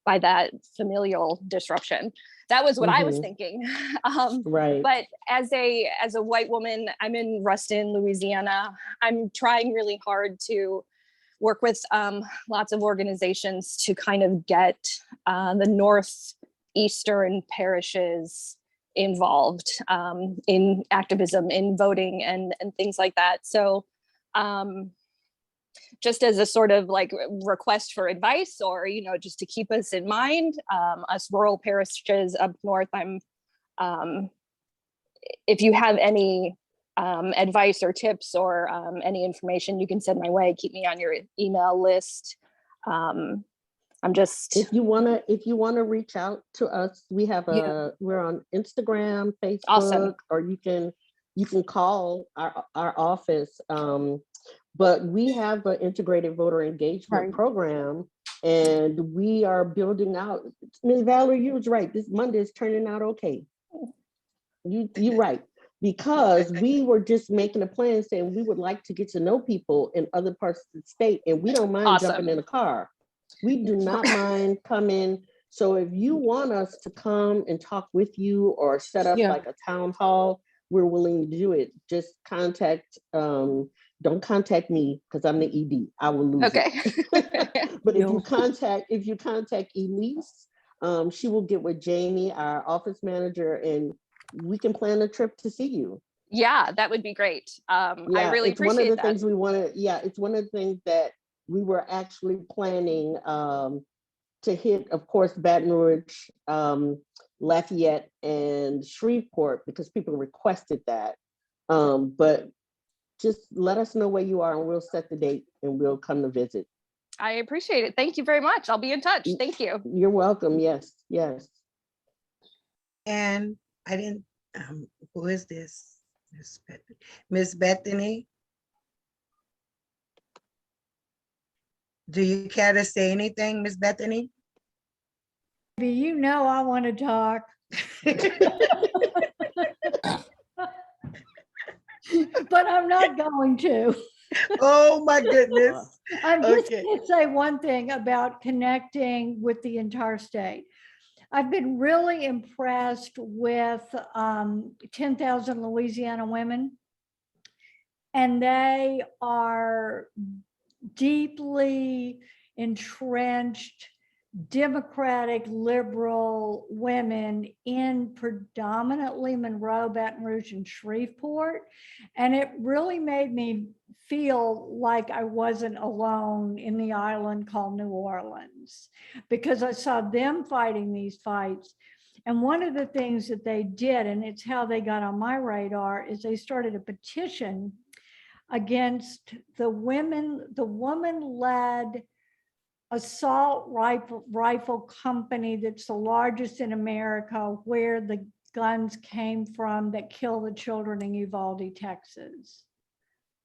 by that familial disruption. That was what I was thinking. Right. But as a white woman, I'm in Ruston, Louisiana. I'm trying really hard to work with lots of organizations to kind of get the northeastern parishes involved in activism, in voting and things like that. So just as a sort of like request for advice or, just to keep us in mind, us rural parishes up north, if you have any advice or tips or any information you can send my way, keep me on your email list. I'm just, if you want to reach out to us, we have we're on Instagram, Facebook, awesome. Or you can call our office. But we have an integrated voter engagement program, and we are building out. Ms. Valerie, you was right. This Monday is turning out okay. You're right. Because we were just making a plan saying we would like to get to know people in other parts of the state, and we don't mind jumping in a car. We do not mind coming. So if you want us to come and talk with you or set up like a town hall, we're willing to do it. Just contact, don't contact me because I'm the ED. I will lose it. But if you contact Elise, she will get with Jamie, our office manager, and we can plan a trip to see you. Yeah, that would be great. I really appreciate that. One of the things we want to, it's one of the things that we were actually planning to hit, of course, Baton Rouge, Lafayette, and Shreveport because people requested that. But just let us know where you are and we'll set the date and we'll come to visit. I appreciate it. Thank you very much. I'll be in touch. Thank you. You're welcome. Yes, yes. And I didn't, who is this? Miss Bethany? Do you care to say anything, Miss Bethany? You know I want to talk. But I'm not going to. Oh my goodness. I'm just Okay. going to say one thing about connecting with the entire state. I've been really impressed with 10,000 Louisiana women, and they are deeply entrenched Democratic liberal women in predominantly Monroe, Baton Rouge, and Shreveport. And it really made me feel like I wasn't alone in the island called New Orleans, because I saw them fighting these fights. And one of the things that they did, and it's how they got on my radar, is they started a petition against the woman-led assault rifle company that's the largest in America, where the guns came from that killed the children in Uvalde, Texas.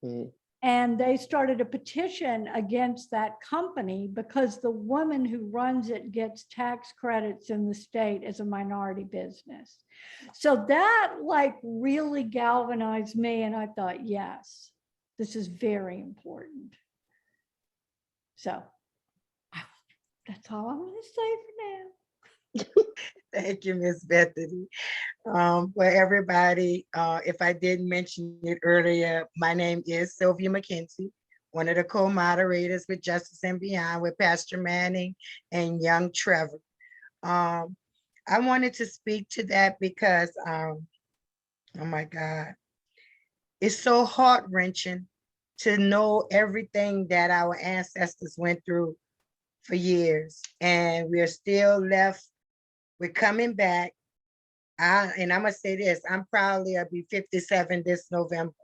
Mm. And they started a petition against that company because the woman who runs it gets tax credits in the state as a minority business. So that like really galvanized me, and I thought, yes, this is very important. So that's all I'm going to say for now. Thank you, Miss Bethany. For everybody, if I didn't mention it earlier, my name is Sylvia McKenzie, one of the co-moderators with Justice and Beyond with Pastor Manning and young Trevor. I wanted to speak to that because, oh my God, it's so heart-wrenching to know everything that our ancestors went through for years, and we're still left. We're coming back. And I'm gonna say this, I'm probably, I'll be 57 this November.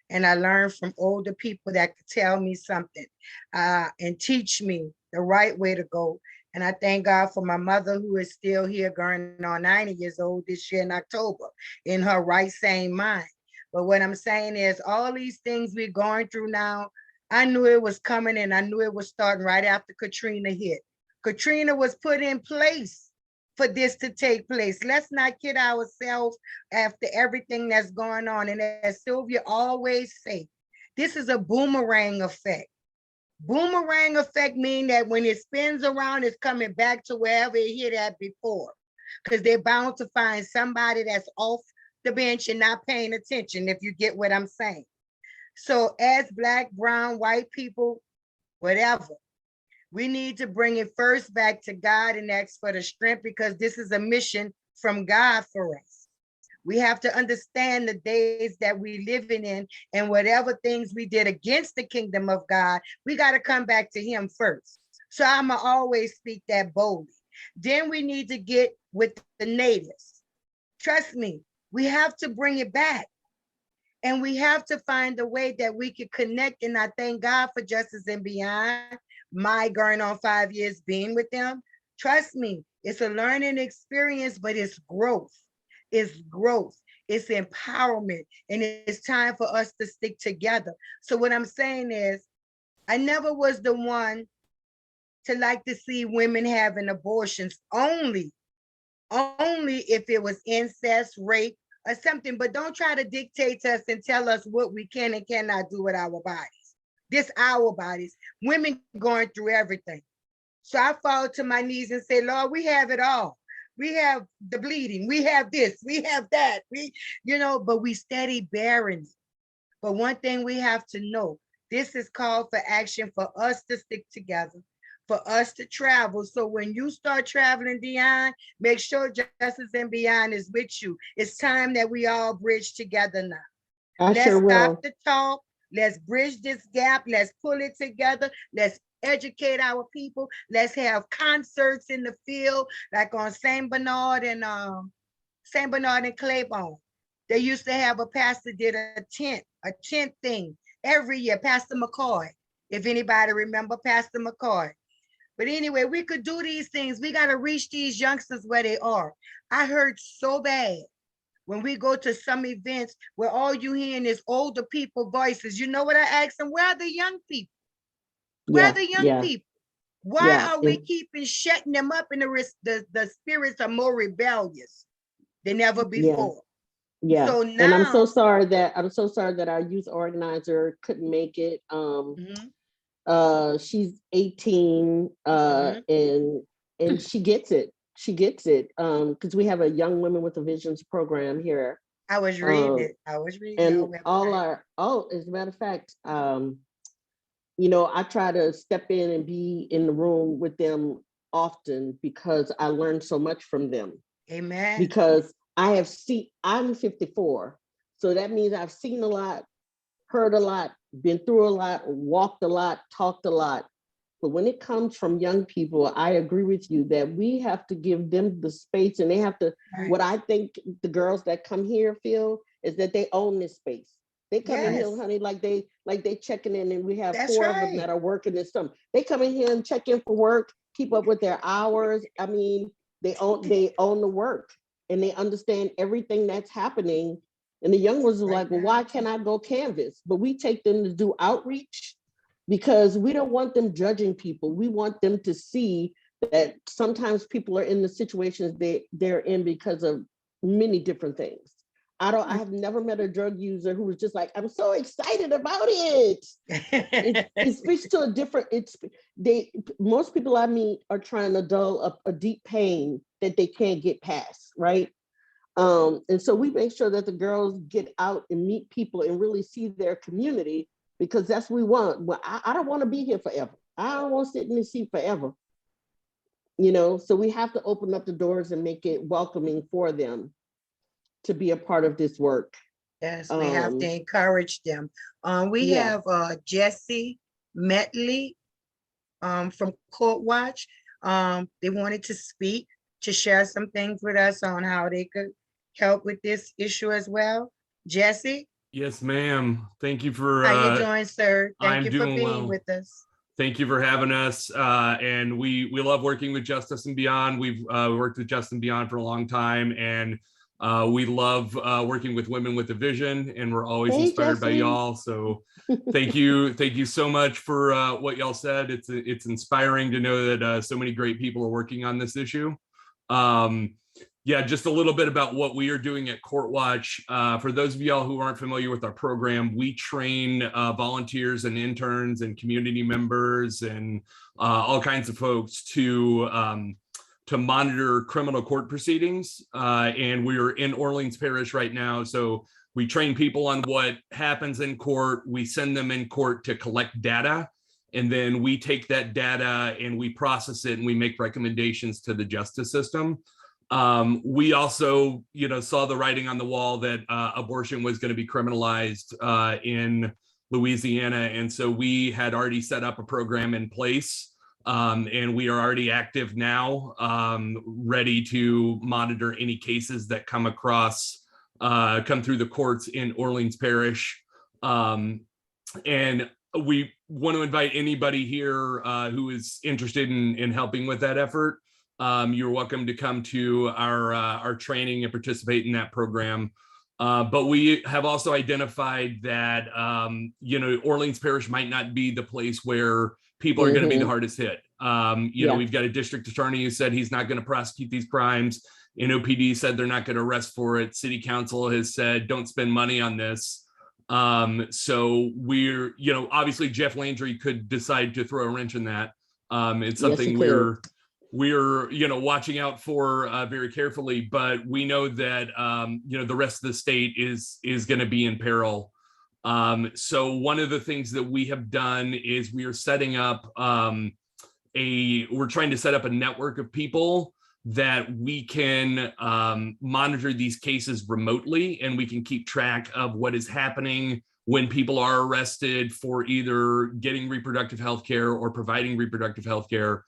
And I learned from older people that could tell me something and teach me the right way to go. And I thank God for my mother, who is still here, going on 90 years old this year in October, in her right sane mind. But what I'm saying is, all these things we're going through now, I knew it was coming, and I knew it was starting right after Katrina hit. Katrina was put in place for this to take place. Let's not kid ourselves after everything that's going on. And as Sylvia always say, this is a boomerang effect. Boomerang effect mean that when it spins around, it's coming back to wherever it hit at before, because they're bound to find somebody that's off the bench and not paying attention, if you get what I'm saying. So as Black, brown, white people, whatever, we need to bring it first back to God and ask for the strength, because this is a mission from God for us. We have to understand the days that we're living in, and whatever things we did against the kingdom of God, we got to come back to him first. So I'ma always speak that boldly. Then we need to get with the natives. Trust me, we have to bring it back. And we have to find a way that we can connect. And I thank God for Justice and Beyond, my going on 5 years being with them. Trust me, it's a learning experience, but it's growth. It's growth. It's empowerment. And it's time for us to stick together. So what I'm saying is, I never was the one to like to see women having abortions only if it was incest, rape, or something. But don't try to dictate to us and tell us what we can and cannot do with our bodies. This our bodies. Women going through everything. So I fall to my knees and say, Lord, we have it all. We have the bleeding. We have this. We have that. But we steady bearing it. But one thing we have to know, this is called for action for us to stick together, for us to travel. So when you start traveling, Dion, make sure Justice and Beyond is with you. It's time that we all bridge together now. I Let's sure will. stop the talk. Let's bridge this gap. Let's pull it together. Let's educate our people. Let's have concerts in the field, like on St. Bernard and Claiborne. They used to have a pastor did a tent thing every year, Pastor McCoy. If anybody remember Pastor McCoy. But anyway, we could do these things. We got to reach these youngsters where they are. I heard so bad when we go to some events where all you hearing is older people voices. You know what I asked them? Where are the young people? Where are the young people? Why are we keeping shutting them up, and the spirits are more rebellious than ever before? Yeah. So And I'm so now, sorry that our youth organizer couldn't make it. She's 18, and she gets it. She gets it. Because we have a Young Women with a Visions program here. I was reading it. I was reading and your website. As a matter of fact, you know, I try to step in and be in the room with them often because I learned so much from them. Amen. Because I'm 54. So that means I've seen a lot, heard a lot, been through a lot, walked a lot, talked a lot. But when it comes from young people, I agree with you that we have to give them the space, and they have to, what I think the girls that come here feel is that they own this space. They come in here, honey, like they checking in, and we have 4 of them that are working this summer. They come in here and check in for work, keep up with their hours. I mean, they own the work, and they understand everything that's happening. And the young ones are like, well, why can't I go canvas? But we take them to do outreach because we don't want them judging people. We want them to see that sometimes people are in the situations they're in because of many different things. I have never met a drug user who was just like, I'm so excited about it. It speaks to a different, most people I meet are trying to dull a deep pain that they can't get past, right? And so we make sure that the girls get out and meet people and really see their community, because that's what we want. Well, I don't want to be here forever. I don't want to sit in this seat forever. You know, so we have to open up the doors and make it welcoming for them to be a part of this work. Yes, we have to encourage them. We have Jesse Metley from Court Watch. They wanted to speak, to share some things with us on how they could help with this issue as well. Jesse? Yes, ma'am. Thank you for how you doing, sir? I'm Thank you for doing being well. with us. Thank you for having us. And we love working with Justice and Beyond. We've worked with Justice and Beyond for a long time, and we love working with Women with a Vision, and we're always inspired by y'all. So thank you so much for what y'all said. It's inspiring to know that so many great people are working on this issue. Yeah, just a little bit about what we are doing at Court Watch. For those of y'all who aren't familiar with our program, we train volunteers and interns and community members and all kinds of folks to monitor criminal court proceedings. And we're in Orleans Parish right now. So we train people on what happens in court. We send them in court to collect data. And then we take that data and we process it and we make recommendations to the justice system. We also, saw the writing on the wall that abortion was going to be criminalized in Louisiana. And so we had already set up a program in place, and we are already active now, ready to monitor any cases that come through the courts in Orleans Parish. And we want to invite anybody here who is interested in helping with that effort. You're welcome to come to our training and participate in that program. But we have also identified that, Orleans Parish might not be the place where people are going to be the hardest hit. We've got a district attorney who said he's not going to prosecute these crimes. NOPD said they're not going to arrest for it. City Council has said, don't spend money on this. So we're, obviously Jeff Landry could decide to throw a wrench in that. It's something we're watching out for very carefully, but we know that, the rest of the state is going to be in peril. So one of the things that we have done is we are setting up we're trying to set up a network of people that we can monitor these cases remotely, and we can keep track of what is happening when people are arrested for either getting reproductive health care or providing reproductive health care,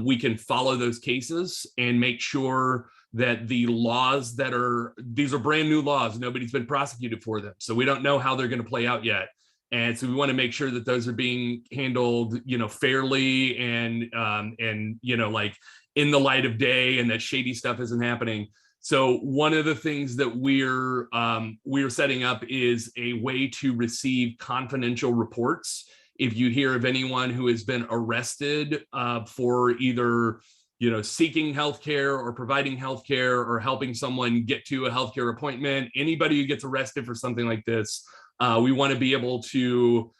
we can follow those cases and make sure that the laws these are brand new laws, nobody's been prosecuted for them. So we don't know how they're going to play out yet. And so we want to make sure that those are being handled, fairly and like in the light of day, and that shady stuff isn't happening. So one of the things that we're setting up is a way to receive confidential reports. If you hear of anyone who has been arrested for either seeking healthcare or providing healthcare or helping someone get to a healthcare appointment, anybody who gets arrested for something like this, we want to be able to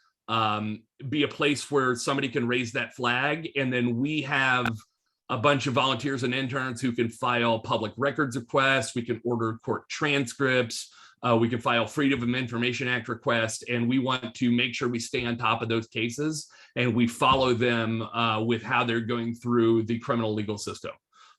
be a place where somebody can raise that flag, and then we have a bunch of volunteers and interns who can file public records requests. We can order court transcripts. We can file Freedom of Information Act requests, and we want to make sure we stay on top of those cases and we follow them with how they're going through the criminal legal system.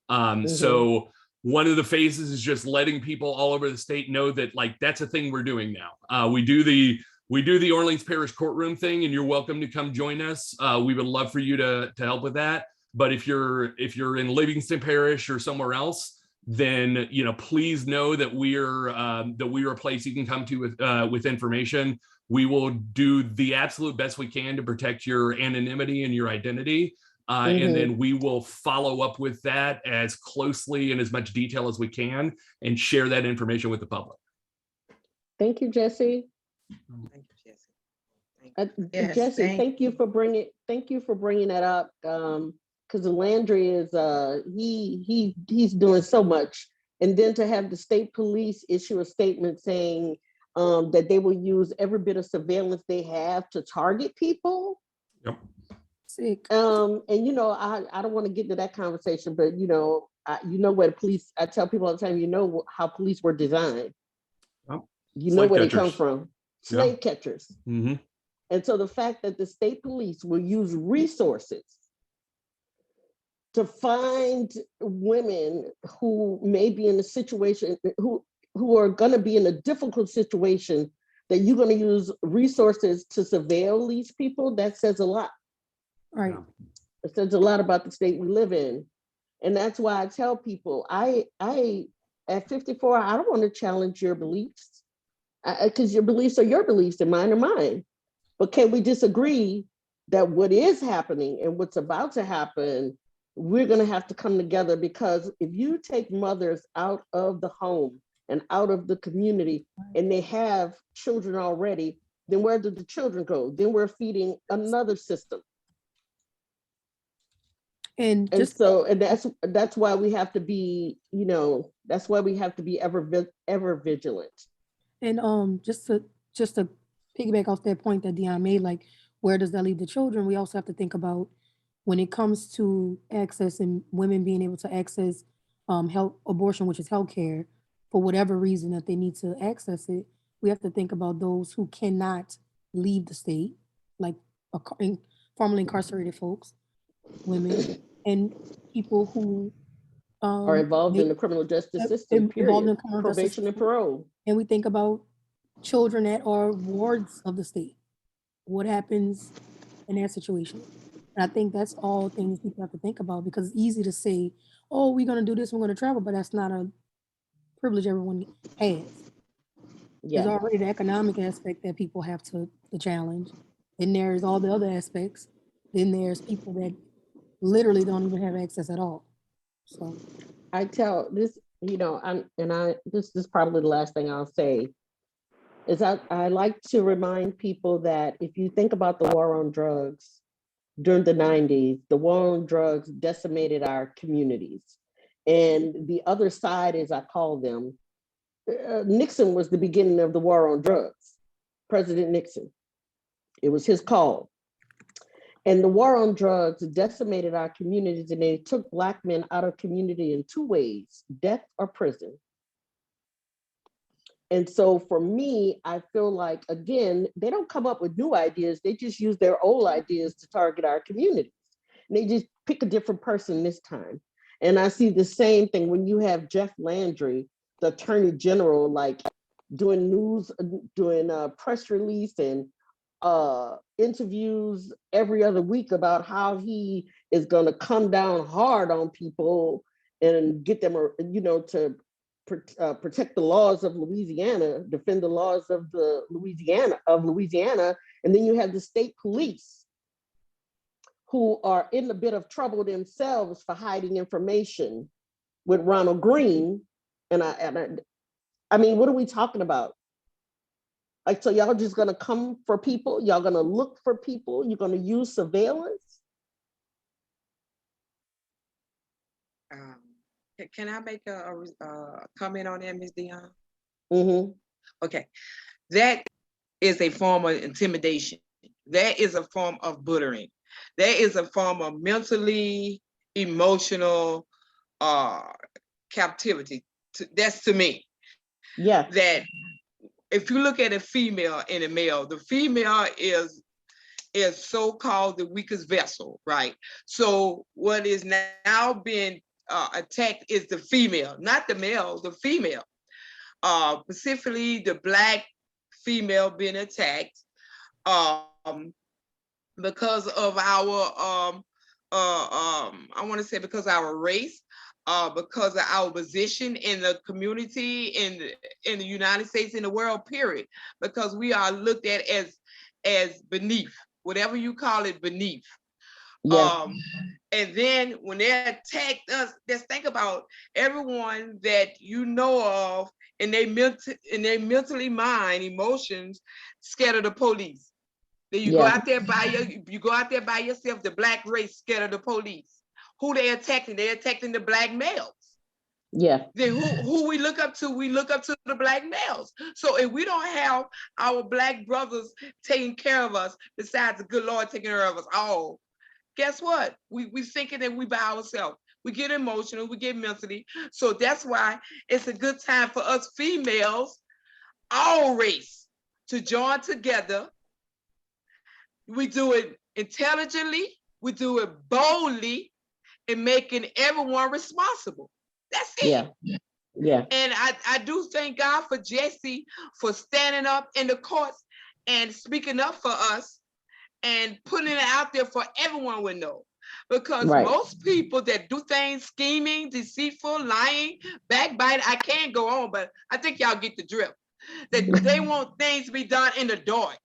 So one of the phases is just letting people all over the state know that that's a thing we're doing now. We do the Orleans Parish courtroom thing, and you're welcome to come join us. We would love for you to help with that. But if you're in Livingston Parish or somewhere else, then please know that we're a place you can come to with information. We will do the absolute best we can to protect your anonymity and your identity, and then we will follow up with that as closely and as much detail as we can, and share that information with the public. Thank you, Jesse. Thank you, Jesse. Yes, Jesse, thank you for bringing that up. Because Landry is he's doing so much, and then to have the state police issue a statement saying that they will use every bit of surveillance they have to target people. Yep. Sick. And I don't want to get into that conversation, but where the police. I tell people all the time, how police were designed. Yep. Where they come from. Slave catchers. Mm-hmm. And so the fact that the state police will use resources to find women who may be in a situation, who are going to be in a difficult situation, that you're going to use resources to surveil these people, that says a lot. Right. It says a lot about the state we live in. And that's why I tell people, I at 54, I don't want to challenge your beliefs, because your beliefs are your beliefs and mine are mine. But can we disagree that what is happening and what's about to happen, we're going to have to come together? Because if you take mothers out of the home and out of the community, and they have children already, then where do the children go? Then we're feeding another system. And that's why we have to be, that's why we have to be ever vigilant. And just to piggyback off that point that Dion made, where does that leave the children? We also have to think about, when it comes to access and women being able to access health abortion, which is healthcare, for whatever reason that they need to access it, we have to think about those who cannot leave the state, like formerly incarcerated folks, women, and people who are involved in the criminal justice system, period, probation and parole. And we think about children that are wards of the state. What happens in that situation? And I think that's all things people have to think about, because it's easy to say, oh, we're going to do this, we're going to travel, but that's not a privilege everyone has. Yeah. There's already the economic aspect that people have to challenge. Then there's all the other aspects. Then there's people that literally don't even have access at all. So I tell this, this is probably the last thing I'll say, is I like to remind people that if you think about the war on drugs, during the 90s, the war on drugs decimated our communities. And the other side, as I call them, Nixon was the beginning of the war on drugs, President Nixon. It was his call. And the war on drugs decimated our communities, and they took Black men out of community in two ways: death or prison. And so for me, I feel like, again, they don't come up with new ideas. They just use their old ideas to target our communities. And they just pick a different person this time. And I see the same thing when you have Jeff Landry, the Attorney General, doing news, doing press release and interviews every other week about how he is going to come down hard on people and get them, to protect the laws of Louisiana, defend the laws of Louisiana. And then you have the state police who are in a bit of trouble themselves for hiding information with Ronald Green. And I mean, what are we talking about? Like, so y'all just gonna come for people? Y'all gonna look for people? You're gonna use surveillance? Can I make a comment on that, Ms. Dion? Mm-hmm. Okay, that is a form of intimidation. That is a form of bullying. That is a form of mentally, emotional captivity. That's to me. Yeah. That if you look at a female and a male, the female is so-called the weakest vessel, right? So what is now being attacked is the female, not the male, the female. Specifically the Black female being attacked because of our I want to say because of our race, because of our position in the community, in the United States, in the world, period. Because we are looked at as beneath, whatever you call it, beneath. Yeah. And then when they attacked us, just think about everyone that you know of in their mentally mind, emotions, scared of the police. Then you go out there by yourself, the Black race scared of the police. Who they attacking? They're attacking the Black males. Yeah. Then who we look up to? We look up to the Black males. So if we don't have our Black brothers taking care of us, besides the good Lord taking care of us all, guess what? We thinking that we by ourselves. We get emotional, we get mentally. So that's why it's a good time for us females, all race, to join together. We do it intelligently, we do it boldly, and making everyone responsible. That's it. Yeah. And I do thank God for Jesse for standing up in the courts and speaking up for us and putting it out there for everyone to know. Because most people that do things scheming, deceitful, lying, backbiting, I can't go on, but I think y'all get the drift. That they want things to be done in the dark.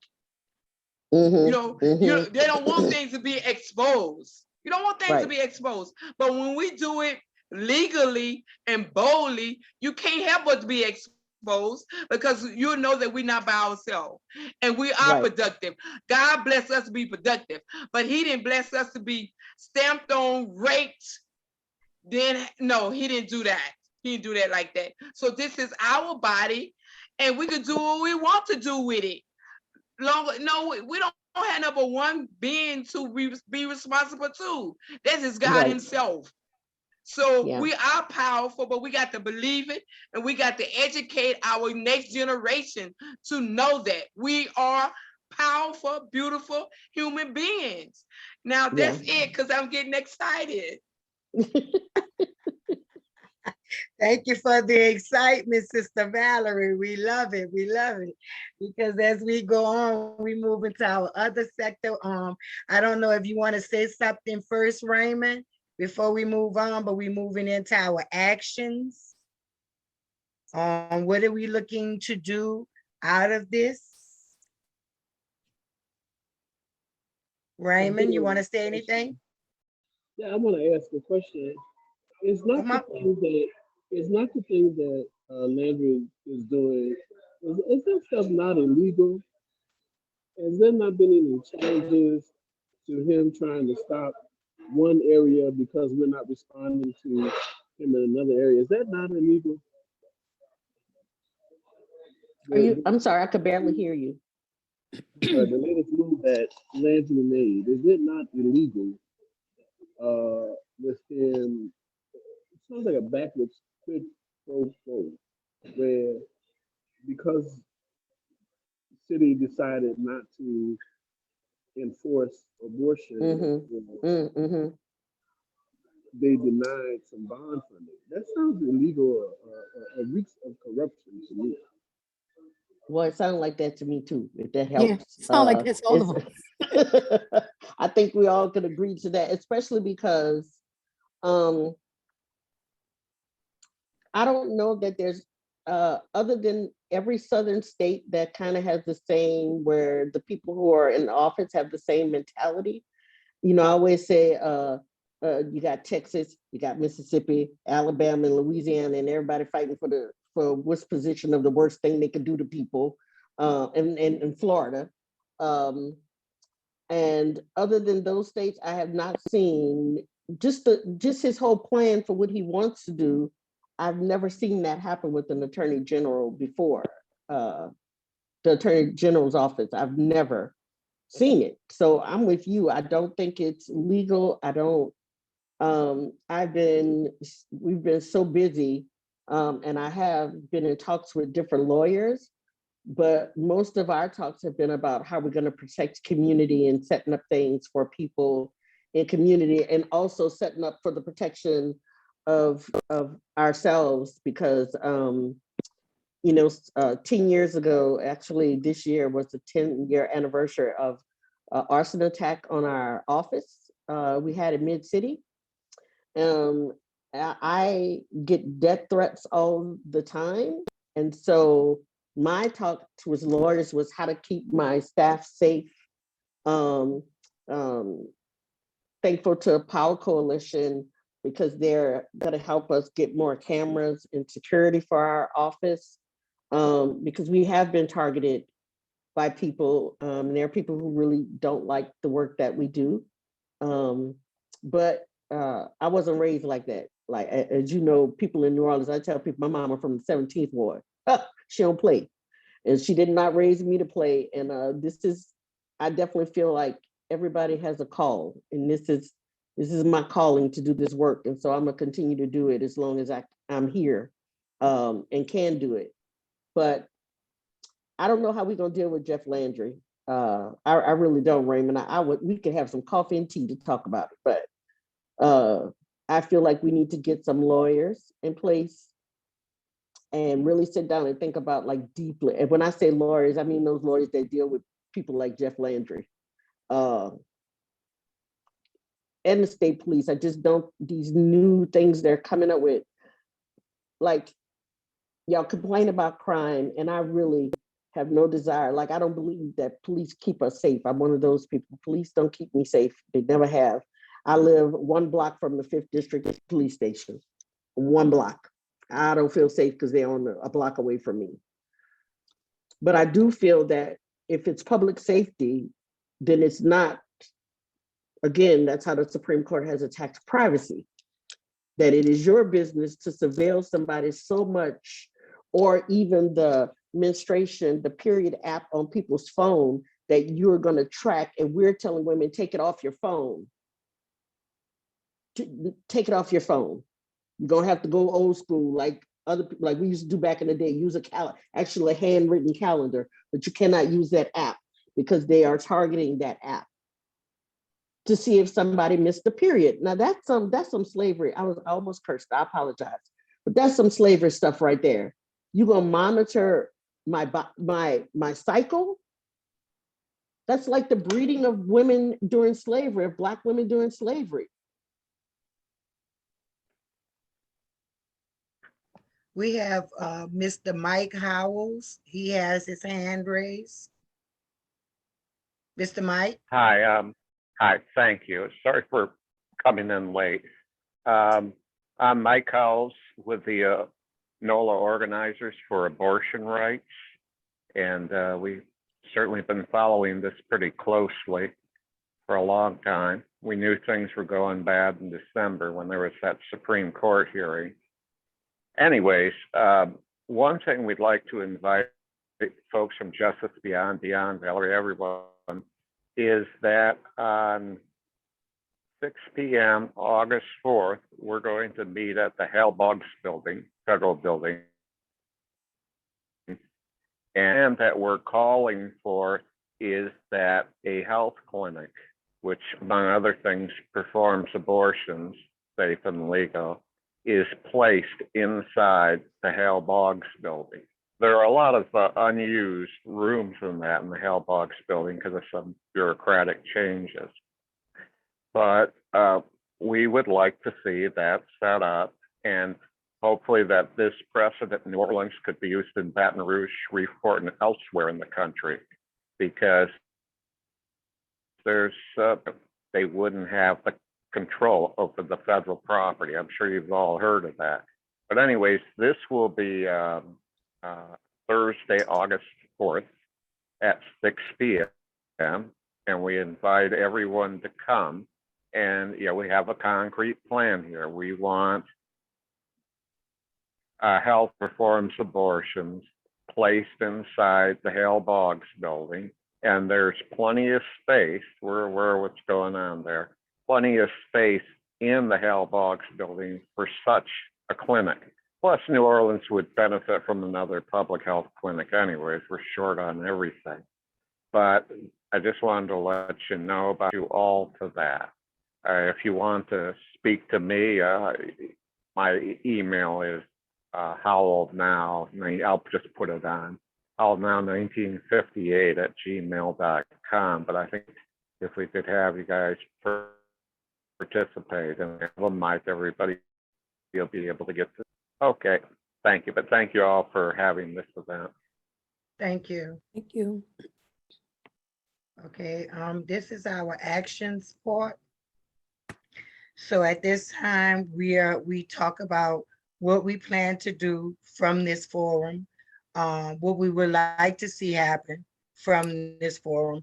They don't want things to be exposed. You don't want things to be exposed. But when we do it legally and boldly, you can't help but to be exposed, because you know that we're not by ourselves and we are productive. God bless us to be productive, but he didn't bless us to be stamped on, raped. Then no, he didn't do that. He didn't do that like that. So this is our body and we can do what we want to do with it. We don't have number one being to be responsible to. This is God himself. So we are powerful, but we got to believe it, and we got to educate our next generation to know that we are powerful, beautiful human beings. Now that's it, because I'm getting excited. Thank you for the excitement, Sister Valerie. We love it. We love it. Because as we go on, we move into our other sector. I don't know if you want to say something first, Raymond, before we move on, but we're moving into our actions. What are we looking to do out of this? Raymond, you want to say anything? Yeah, I want to ask a question. It's not the thing that Landry is doing. Is that stuff not illegal? Has there not been any challenges to him trying to stop one area because we're not responding to him in another area? Is that not illegal? I'm sorry, I could barely hear you. The latest move that Landry made, is it not illegal with him? It sounds like a backwards quid pro quo, where because the city decided not to enforce abortion, they denied some bond funding. That sounds illegal, a reeks of corruption to me. Well, it sounded like that to me too, if that Yeah, helps. sound like that's all of them. I think we all could agree to that, especially because I don't know that there's other than every southern state that kind of has the same, where the people who are in office have the same mentality. You know, I always say you got Texas, you got Mississippi, Alabama, and Louisiana, and everybody fighting for which position of the worst thing they could do to people, and in Florida. And other than those states, I have not seen just his whole plan for what he wants to do. I've never seen that happen with an attorney general before. The attorney general's office, I've never seen it. So I'm with you. I don't think it's legal. I don't. We've been so busy, and I have been in talks with different lawyers, but most of our talks have been about how we're going to protect community and setting up things for people in community, and also setting up for the protection of ourselves, because 10 years ago, actually this year was the 10-year anniversary of arson attack on our office we had in Mid-City. I get death threats all the time. And so my talk to his lawyers was how to keep my staff safe. Thankful to Power Coalition, because they're going to help us get more cameras and security for our office, because we have been targeted by people. And there are people who really don't like the work that we do. But I wasn't raised like that. Like, as you know, people in New Orleans, I tell people my mama from the 17th ward, she don't play. And she did not raise me to play. And I definitely feel like everybody has a call. And this is my calling to do this work. And so I'm gonna continue to do it as long as I'm here and can do it. But I don't know how we're gonna deal with Jeff Landry. I really don't, Raymond. We could have some coffee and tea to talk about it, but I feel like we need to get some lawyers in place and really sit down and think about, like, deeply. And when I say lawyers, I mean those lawyers that deal with people like Jeff Landry and the state police. I just don't, these new things they're coming up with, like, y'all complain about crime, and I really have no desire. Like, I don't believe that police keep us safe. I'm one of those people. Police don't keep me safe. They never have. I live 1 block from the 5th District Police Station. 1 block. I don't feel safe because they're on a block away from me. But I do feel that if it's public safety, then it's not, again, that's how the Supreme Court has attacked privacy, that it is your business to surveil somebody so much, or even the menstruation, the period app on people's phone, that you're going to track. And we're telling women, take it off your phone. Take it off your phone. You're going to have to go old school, like we used to do back in the day, use actually a handwritten calendar, but you cannot use that app because they are targeting that app to see if somebody missed a period. Now that's some slavery. I almost cursed. I apologize, but that's some slavery stuff right there. You're gonna monitor my cycle. That's like the breeding of women during slavery, of Black women during slavery. We have Mr. Mike Howells. He has his hand raised. Mr. Mike? Hi, hi, thank you. Sorry for coming in late. I'm Mike Howells with the NOLA Organizers for Abortion Rights, and we've certainly been following this pretty closely for a long time. We knew things were going bad in December when there was that Supreme Court hearing. Anyways, one thing we'd like to invite folks from Justice Beyond, Valerie, everyone, is that on 6 p.m. August 4th, we're going to meet at the Hal Boggs building, federal building, and that we're calling for is that a health clinic, which among other things performs abortions safe and legal, is placed inside the Hal Boggs building. there are a lot of unused rooms in the Hellbox building because of some bureaucratic changes. But we would like to see that set up, and hopefully that this precedent in New Orleans could be used in Baton Rouge, Shreveport, and elsewhere in the country, because there's they wouldn't have the control over the federal property. I'm sure you've all heard of that. But anyways, this will be Thursday, August 4th at 6 p.m. And we invite everyone to come. And yeah, we have a concrete plan here. We want health reforms abortions placed inside the Hale Boggs building. And there's plenty of space. We're aware of what's going on there. Plenty of space in the Hale Boggs building for such a clinic. Plus, New Orleans would benefit from another public health clinic anyways. We're short on everything. But I just wanted to let you know about you all to that. If you want to speak to me, my email is howlnow. I'll just put it on howlnow1958@gmail.com. But I think if we could have you guys participate and have a mic, everybody will be able to get to. Okay, thank you. But thank you all for having this event. Thank you. Thank you. Okay, this is our actions part. So at this time, we talk about what we plan to do from this forum, what we would like to see happen from this forum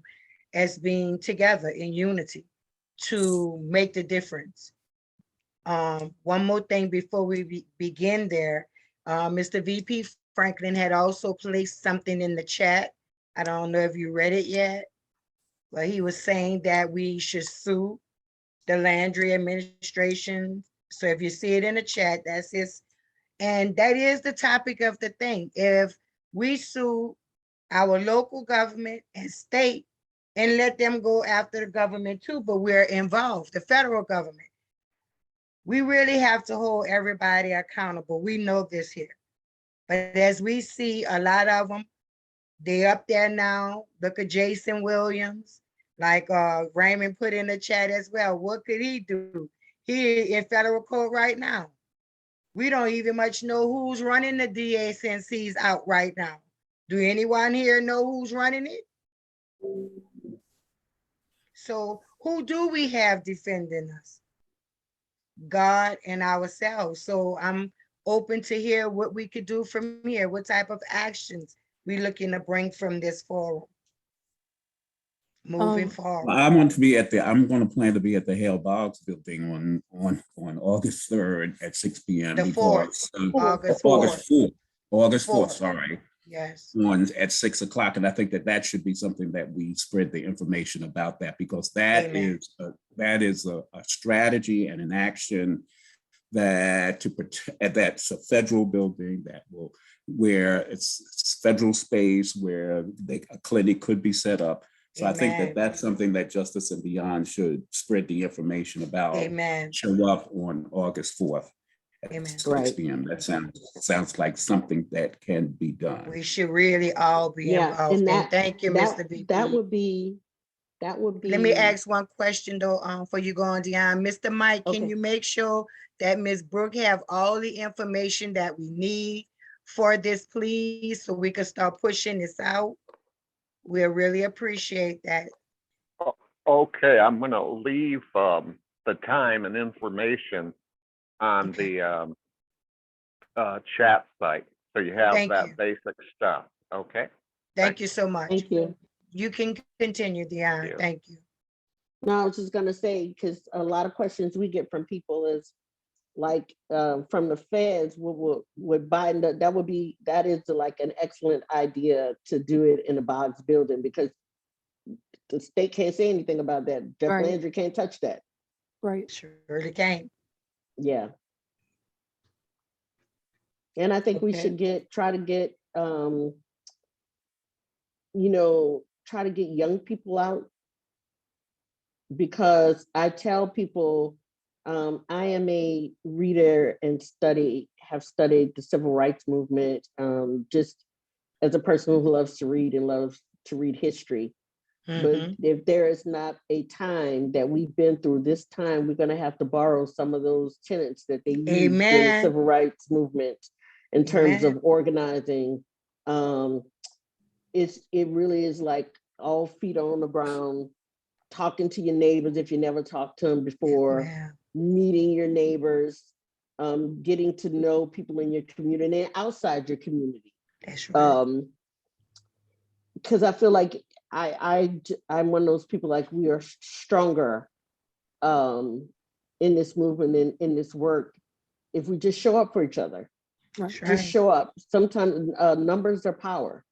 as being together in unity to make the difference. One more thing before we begin there, Mr. VP Franklin had also placed something in the chat. I don't know if you read it yet, but he was saying that we should sue the Landry administration. So if you see it in the chat, that's his. And that is the topic of the thing. If we sue our local government and state and let them go after the government too, but we're involved, the federal government, we really have to hold everybody accountable. We know this here. But as we see a lot of them, they're up there now. Look at Jason Williams, like Raymond put in the chat as well. What could he do? He in federal court right now. We don't even much know who's running the DA since he's out right now. Do anyone here know who's running it? So who do we have defending us? God and ourselves. So I'm open to hear what we could do from here, what type of actions we looking to bring from this forum. Moving forward. I'm going to plan to be at the Hale Boggs building on August 3rd at 6 p.m. The 4th, August 4th, sorry. Yes. At 6 o'clock. And I think that should be something that we spread the information about that, because that is a strategy and an action that to protect, that's a federal building where it's federal space where a clinic could be set up. So I think that's something that Justice and Beyond should spread the information about. Amen. Show up on August 4th at 6 p.m. That sounds like something that can be done. We should really all be involved. And thank you, Mr. VP. That would be. Let me ask one question though, before you go on, Dion. Mr. Mike, can you make sure that Ms. Brooke have all the information that we need for this, please, so we can start pushing this out? We'll really appreciate that. Okay, I'm going to leave the time and information on the chat site, so you have basic stuff. Okay. Thank you so much. Thank you. You can continue, Dion. Thank you. No, I was just going to say, because a lot of questions we get from people is like from the feds would Biden, that is like an excellent idea to do it in the Boggs building, because the state can't say anything about that. Jeff Landry can't touch that. Right. Surely can't. Yeah. And I think we should try to get young people out, because I tell people I am a reader and have studied the civil rights movement, just as a person who loves to read and loves to read history. But if there is not a time that we've been through this time, we're going to have to borrow some of those tenets that they used in the civil rights movement in terms of organizing. It really is like all feet on the ground, talking to your neighbors if you never talked to them before, meeting your neighbors, getting to know people in your community and outside your community. That's right. Because I feel like I'm one of those people, like, we are stronger in this movement and in this work if we just show up for each other. Just show up. Sometimes numbers are power.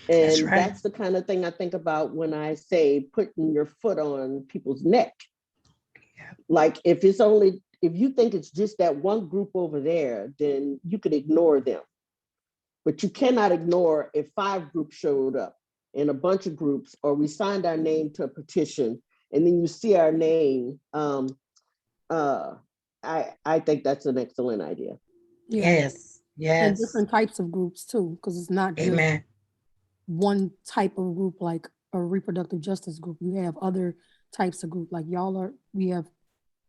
And that's the kind of thing I think about when I say putting your foot on people's neck. Like, if you think it's just that one group over there, then you could ignore them. But you cannot ignore if 5 groups showed up in a bunch of groups, or we signed our name to a petition, and then you see our name. I think that's an excellent idea. Yes. And different types of groups too, because it's not just one type of group like a reproductive justice group. You have other types of group, like we have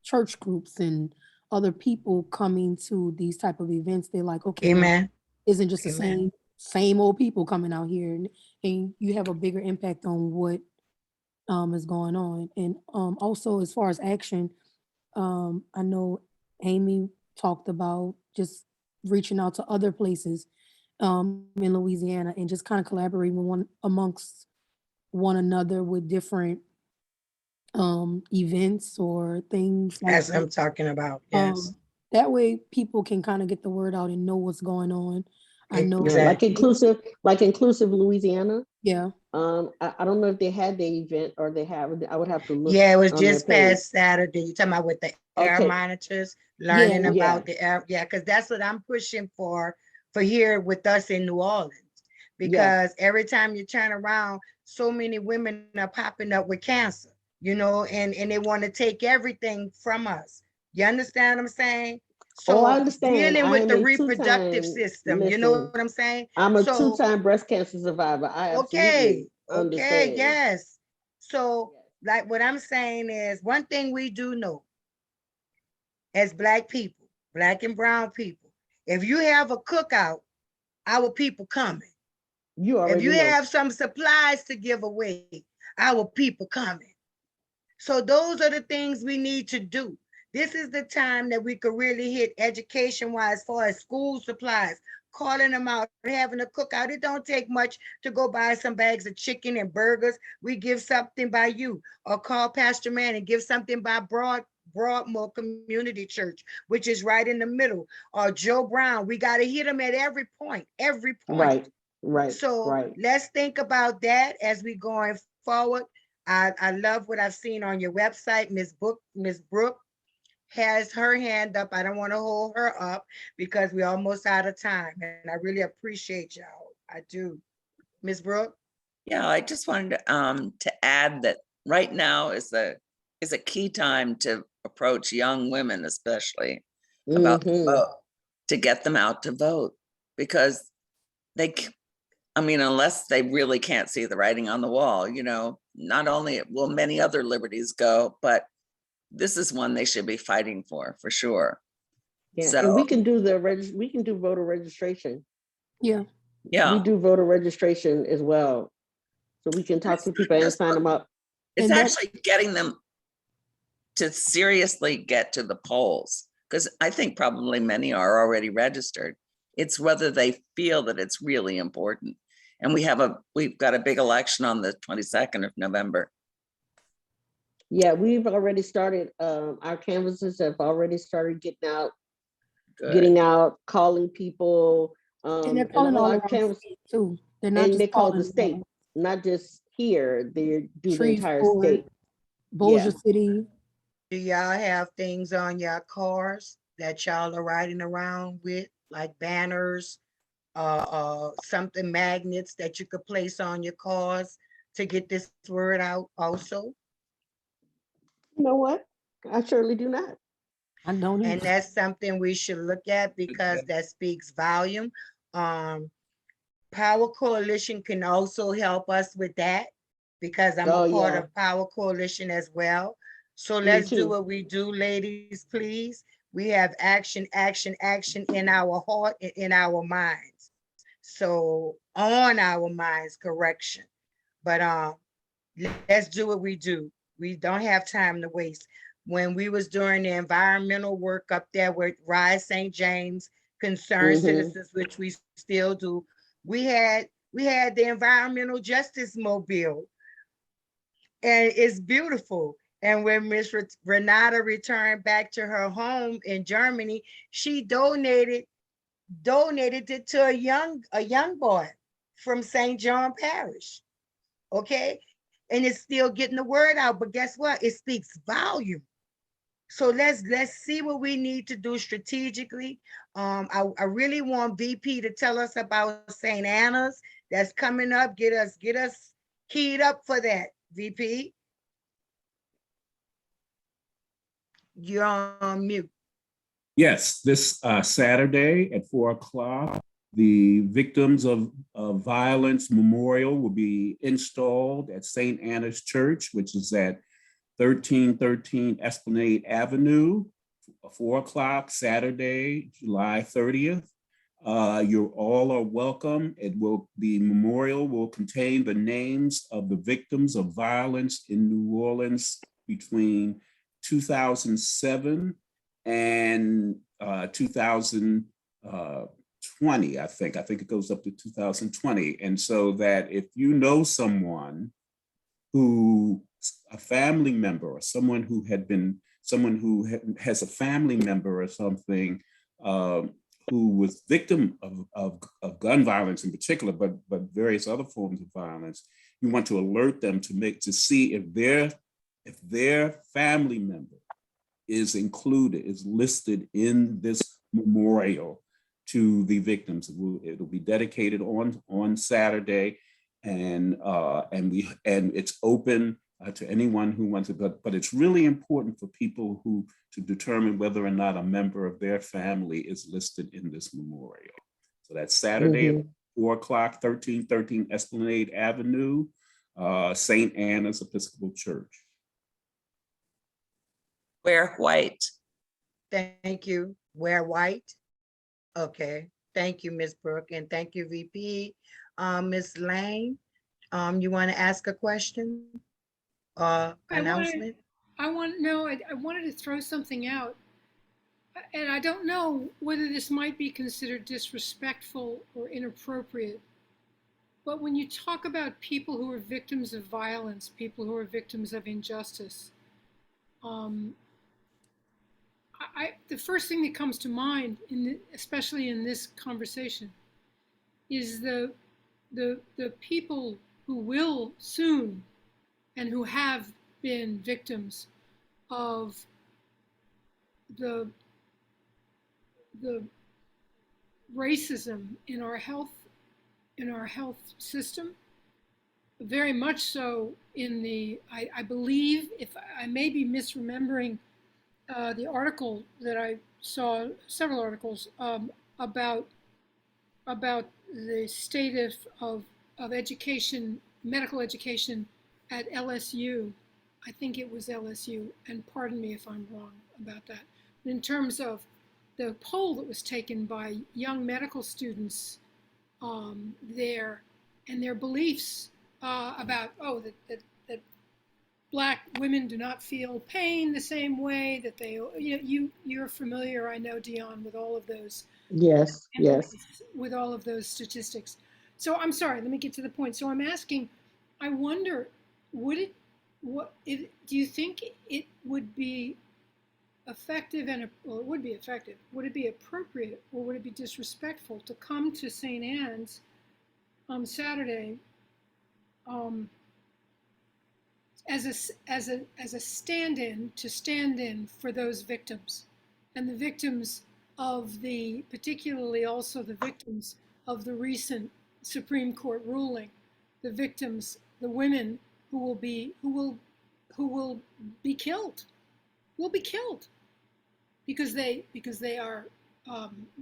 church groups and other people coming to these type of events. They're like, okay, isn't just the same old people coming out here, and you have a bigger impact on what is going on. And also, as far as action, I know Amy talked about just reaching out to other places in Louisiana and just kind of collaborating amongst one another with different events or things like That's what I'm talking about. Yes. That way people can kind of get the word out and know what's going on. I know Exactly. like inclusive Louisiana. Yeah. I don't know if they had the event or they have. I would have to look. Yeah, it was just past Saturday. You're talking about with the air monitors, learning about the air. Yeah, because that's what I'm pushing for here with us in New Orleans. Because every time you turn around, so many women are popping up with cancer, you know, and they want to take everything from us. You understand what I'm saying? So I understand. dealing with the reproductive system, you know what I'm saying? I'm a 2-time breast cancer survivor. I absolutely understand. Yes. So like what I'm saying is, one thing we do know as Black people, Black and brown people, if you have a cookout, our people coming. If you have some supplies to give away, our people coming. So those are the things we need to do. This is the time that we could really hit education-wise, as far as school supplies, calling them out, having a cookout. It don't take much to go buy some bags of chicken and burgers. We give something by you, or call Pastor Man and give something by Broadmoor Community Church, which is right in the middle, or Joe Brown. We got to hit them at every point. Right. So let's think about that as we going forward. I love what I've seen on your website. Miss Brooke has her hand up. I don't want to hold her up because we're almost out of time, and I really appreciate y'all. I do. Miss Brooke? Yeah, I just wanted to add that right now is a key time to approach young women, especially about the vote, to get them out to vote, because unless they really can't see the writing on the wall, you know, not only will many other liberties go, but this is one they should be fighting for sure. Yeah, so, and we can do voter registration. Yeah. We do voter registration as well. So we can talk to people and sign them up. It's actually getting them to seriously get to the polls, because I think probably many are already registered. It's whether they feel that it's really important. And we've got a big election on the 22nd of November. Yeah, we've already started. Our canvassers have already started getting out, calling people. And they're calling all our canvassers too. They're not just they call the state, not just here. They do the entire state. Bossier City. Do y'all have things on your cars that y'all are riding around with, like banners, something, magnets that you could place on your cars to get this word out also? You know what? I surely do not. I don't either. And that's something we should look at, because that speaks volume. Power Coalition can also help us with that because I'm Oh, a part yeah, of Power Coalition as well. So me let's do too. what we do, ladies, please. We have action, action, action in our heart and in our minds. So on our minds, correction. But let's do what we do. We don't have time to waste. When we was doing the environmental work up there with Rise St. James, Concerned Hmm. Citizens, which we still do, we had the environmental justice mobile, and it's beautiful. And when Miss Renata returned back to her home in Germany, she donated it to a young boy from St. John Parish. Okay, and it's still getting the word out. But guess what? It speaks volume. So let's see what we need to do strategically. I really want VP to tell us about St. Anna's that's coming up. Get us keyed up for that, VP. You're on mute. Yes, this Saturday at 4 o'clock, the Victims of Violence Memorial will be installed at St. Anna's Church, which is at 1313 Esplanade Avenue, 4 o'clock Saturday, July 30th. You all are welcome. The memorial will contain the names of the victims of violence in New Orleans between 2007 and 2020, I think. I think it goes up to 2020. And so that if you know someone who, a family member or someone who has a family member or something who was victim of gun violence in particular, but various other forms of violence, you want to alert them to see if their family member is listed in this memorial to the victims. It'll be dedicated on Saturday, and it's open to anyone who wants it. But it's really important for people to determine whether or not a member of their family is listed in this memorial. So that's Saturday at 4 o'clock, 1313 Esplanade Avenue, St. Anna's Episcopal Church. Wear white. Thank you. Wear white. Okay. Thank you, Ms. Brooke, and thank you, VP. Ms. Lane, you want to ask a question? Announcement? I wanted to throw something out, and I don't know whether this might be considered disrespectful or inappropriate, but when you talk about people who are victims of violence, people who are victims of injustice, the first thing that comes to mind, especially in this conversation, is the people who will soon and who have been victims of the racism in our health system, very much so in I believe, if I may be misremembering the article that I saw, several articles about the state of education, medical education at LSU. I think it was LSU, and pardon me if I'm wrong about that. In terms of the poll that was taken by young medical students there, and their beliefs about that Black women do not feel pain the same way, that you're familiar, I know, Dion, with all of those. Yes, yes. With all of those statistics. So I'm sorry, let me get to the point. So I'm asking, I wonder, do you think it would be effective, well, it would be effective. Would it be appropriate, or would it be disrespectful to come to St. Anne's on Saturday as a stand-in for those victims, and the victims of particularly also the victims of the recent Supreme Court ruling, the victims, the women who will be killed, because they are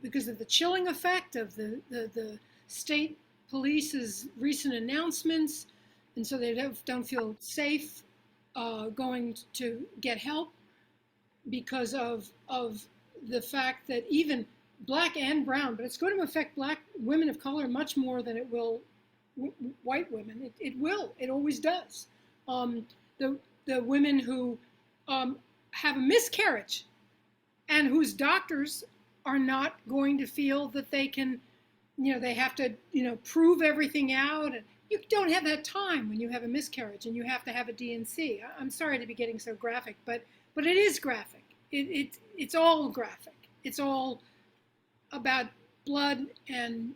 because of the chilling effect of the state police's recent announcements, and so they don't feel safe going to get help because of the fact that even Black and brown, but it's going to affect Black women of color much more than it will white women. It will. It always does. The women who have a miscarriage and whose doctors are not going to feel that they can, they have to, prove everything out. And you don't have that time when you have a miscarriage and you have to have a DNC. I'm sorry to be getting so graphic, but it is graphic. It's all graphic. It's all about blood and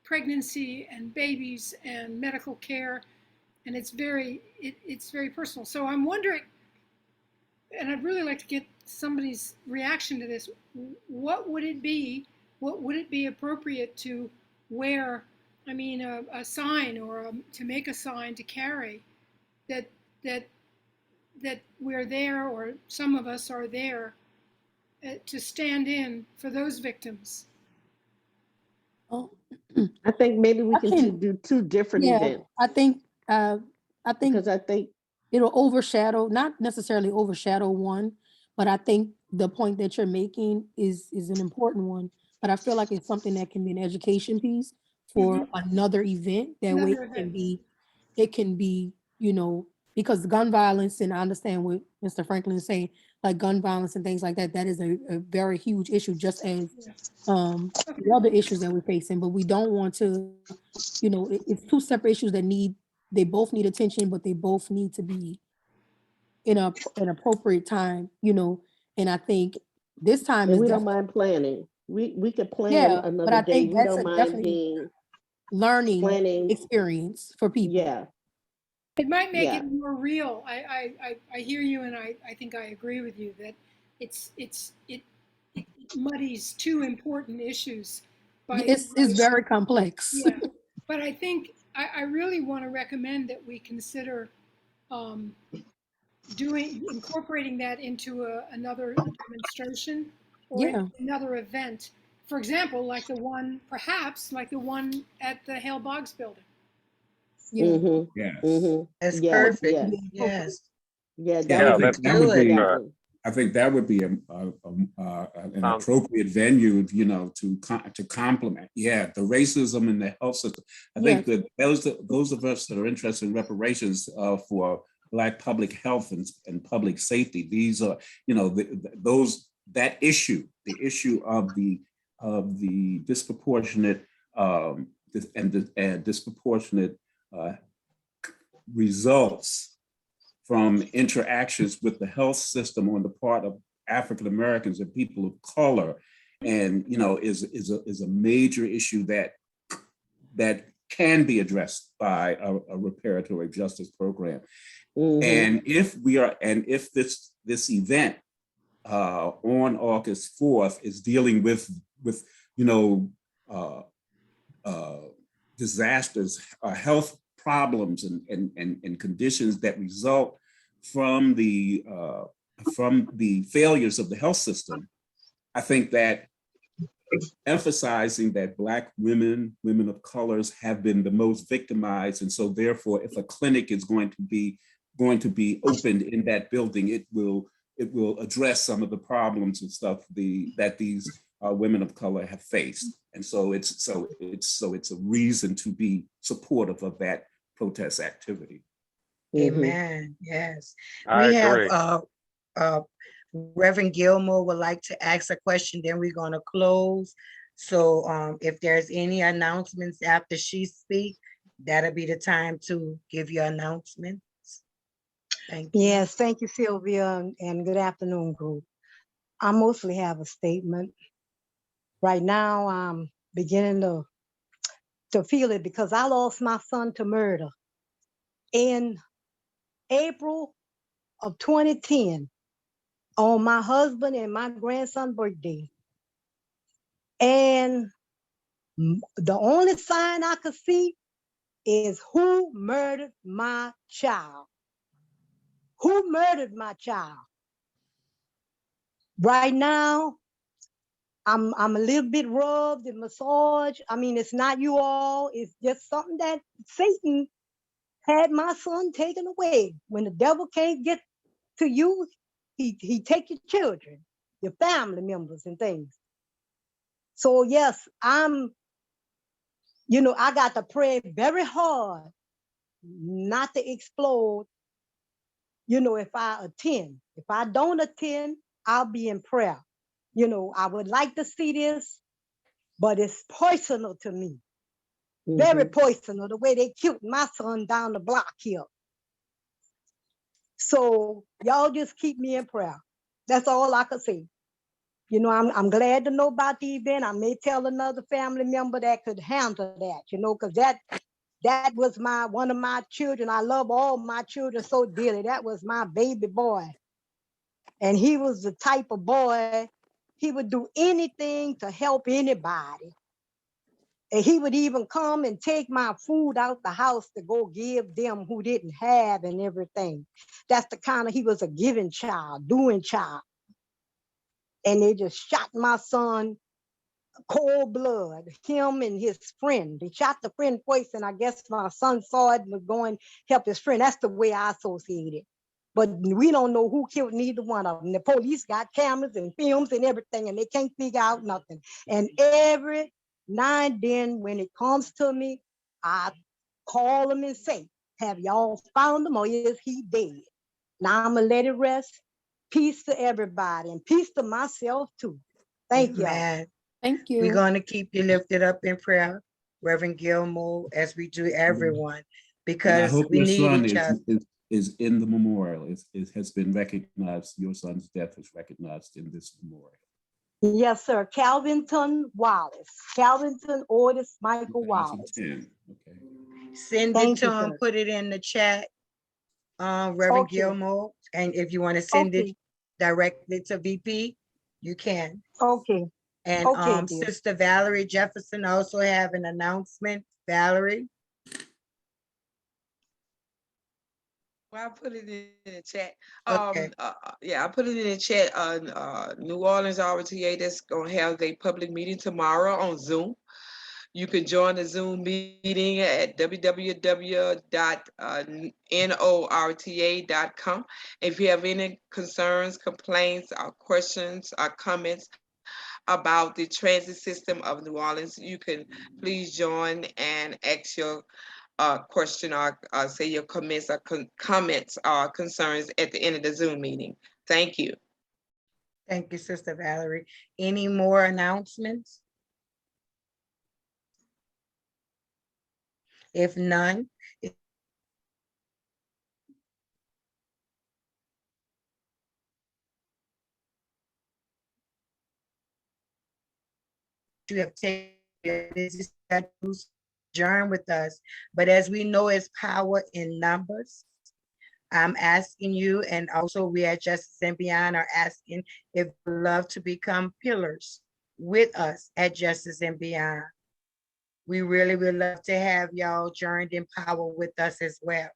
pregnancy and babies and medical care, and it's very personal. So I'm wondering, and I'd really like to get somebody's reaction to this. What would it be appropriate to wear? I mean, a sign or to make a sign to carry that we're there, or some of us are there to stand in for those victims. Oh, I think maybe we I can do two different yeah, events. I think Because I think it'll overshadow, not necessarily overshadow one, but I think the point that you're making is an important one. But I feel like it's something that can be an education piece for another event. That way it can be, because gun violence, and I understand what Mr. Franklin is saying, like gun violence and things like that, that is a very huge issue, just as the other issues that we're facing. But we don't want to, it's two separate issues they both need attention, but they both need to be in an appropriate time, and I think this time and is we don't mind planning. We could plan yeah, but another I day. think We that's don't mind definitely being learning planning. experience for people. Yeah. It might make Yeah. it more real. I hear you, and I think I agree with you that it muddies two important issues. It's very complex. Yeah, but I think I really want to recommend that we consider incorporating that into another demonstration or Yeah. another event. For example, perhaps like the one at the Hale Boggs building. Yeah. Mm-hmm. Yes. Mm-hmm. That's Yes, perfect. yes. Yes. Yeah, Yeah, that I would think be that would be good. I think that would be an appropriate venue, to complement. Yeah, the racism in the health system. I think that those of us that are interested in reparations for Black public health and public safety, these are, that issue, the issue of the disproportionate and disproportionate results from interactions with the health system on the part of African Americans and people of color, and is a major issue that can be addressed by a reparatory justice program. Mm-hmm. And if this event on August 4th is dealing with disasters, health problems and conditions that result from the failures of the health system, I think that emphasizing that Black women of colors have been the most victimized, and so therefore, if a clinic is going to be opened in that building, it will address some of the problems and stuff that these women of color have faced, and so it's a reason to be supportive of that protest activity. Amen. Yes. I We agree. have Reverend Gilmore would like to ask a question, then we're going to close. So if there's any announcements after she speaks, that'll be the time to give your announcements. Thank you. Yes, thank you, Sylvia, and good afternoon, group. I mostly have a statement. Right now, I'm beginning to feel it because I lost my son to murder in April of 2010 on my husband and my grandson's birthday. And the only sign I could see is who murdered my child. Who murdered my child? Right now, I'm a little bit rubbed and massaged. I mean, it's not you all. It's just something that Satan had my son taken away. When the devil can't get to you, he take your children, your family members and things. So yes, I got to pray very hard not to explode, if I attend. If I don't attend, I'll be in prayer. I would like to see this, but it's personal to me. Very personal, the way they killed my son down the block here. So y'all just keep me in prayer. That's all I can say. I'm glad to know about the event. I may tell another family member that could handle that, because that was one of my children. I love all my children so dearly. That was my baby boy. And he was the type of boy, he would do anything to help anybody. And he would even come and take my food out the house to go give them who didn't have and everything. That's the kind of, he was a giving child, doing child. And they just shot my son cold blood, him and his friend. They shot the friend first, and I guess my son saw it and was going to help his friend. That's the way I associate it. But we don't know who killed neither one of them. The police got cameras and films and everything, and they can't figure out nothing. And every now and then when it comes to me, I call them and say, have y'all found him or is he dead? Now I'm going to let it rest. Peace to everybody and peace to myself too. Thank you. Amen. Thank you. We're going to keep you lifted up in prayer, Reverend Gilmore, as we do everyone, And I because hope we your need son each other. is in the memorial. It has been recognized. Your son's death is recognized in this memorial. Yes, sir. Calvinton Wallace. Calvinton Otis Michael Wallace. 2010. Okay. Send it to him, put it in the chat, Reverend Gilmore. And if you want to send it directly to VP, you can. Okay. And Sister Valerie Jefferson also have an announcement. Valerie. Well, I put it in the chat. Okay. Yeah, I put it in the chat. New Orleans RTA that's gonna have their public meeting tomorrow on Zoom. You can join the Zoom meeting at www.norta.com. If you have any concerns, complaints, or questions, or comments about the transit system of New Orleans, you can please join and ask your question or say your comments or concerns at the end of the Zoom meeting. Thank you. Thank you, Sister Valerie. Any more announcements? If none, you have taken your busy schedules, join with us. But as we know, it's power in numbers. I'm asking you, and also we at Justice and Beyond are asking if you love to become pillars with us at Justice and Beyond. We really would love to have y'all joined in power with us as well.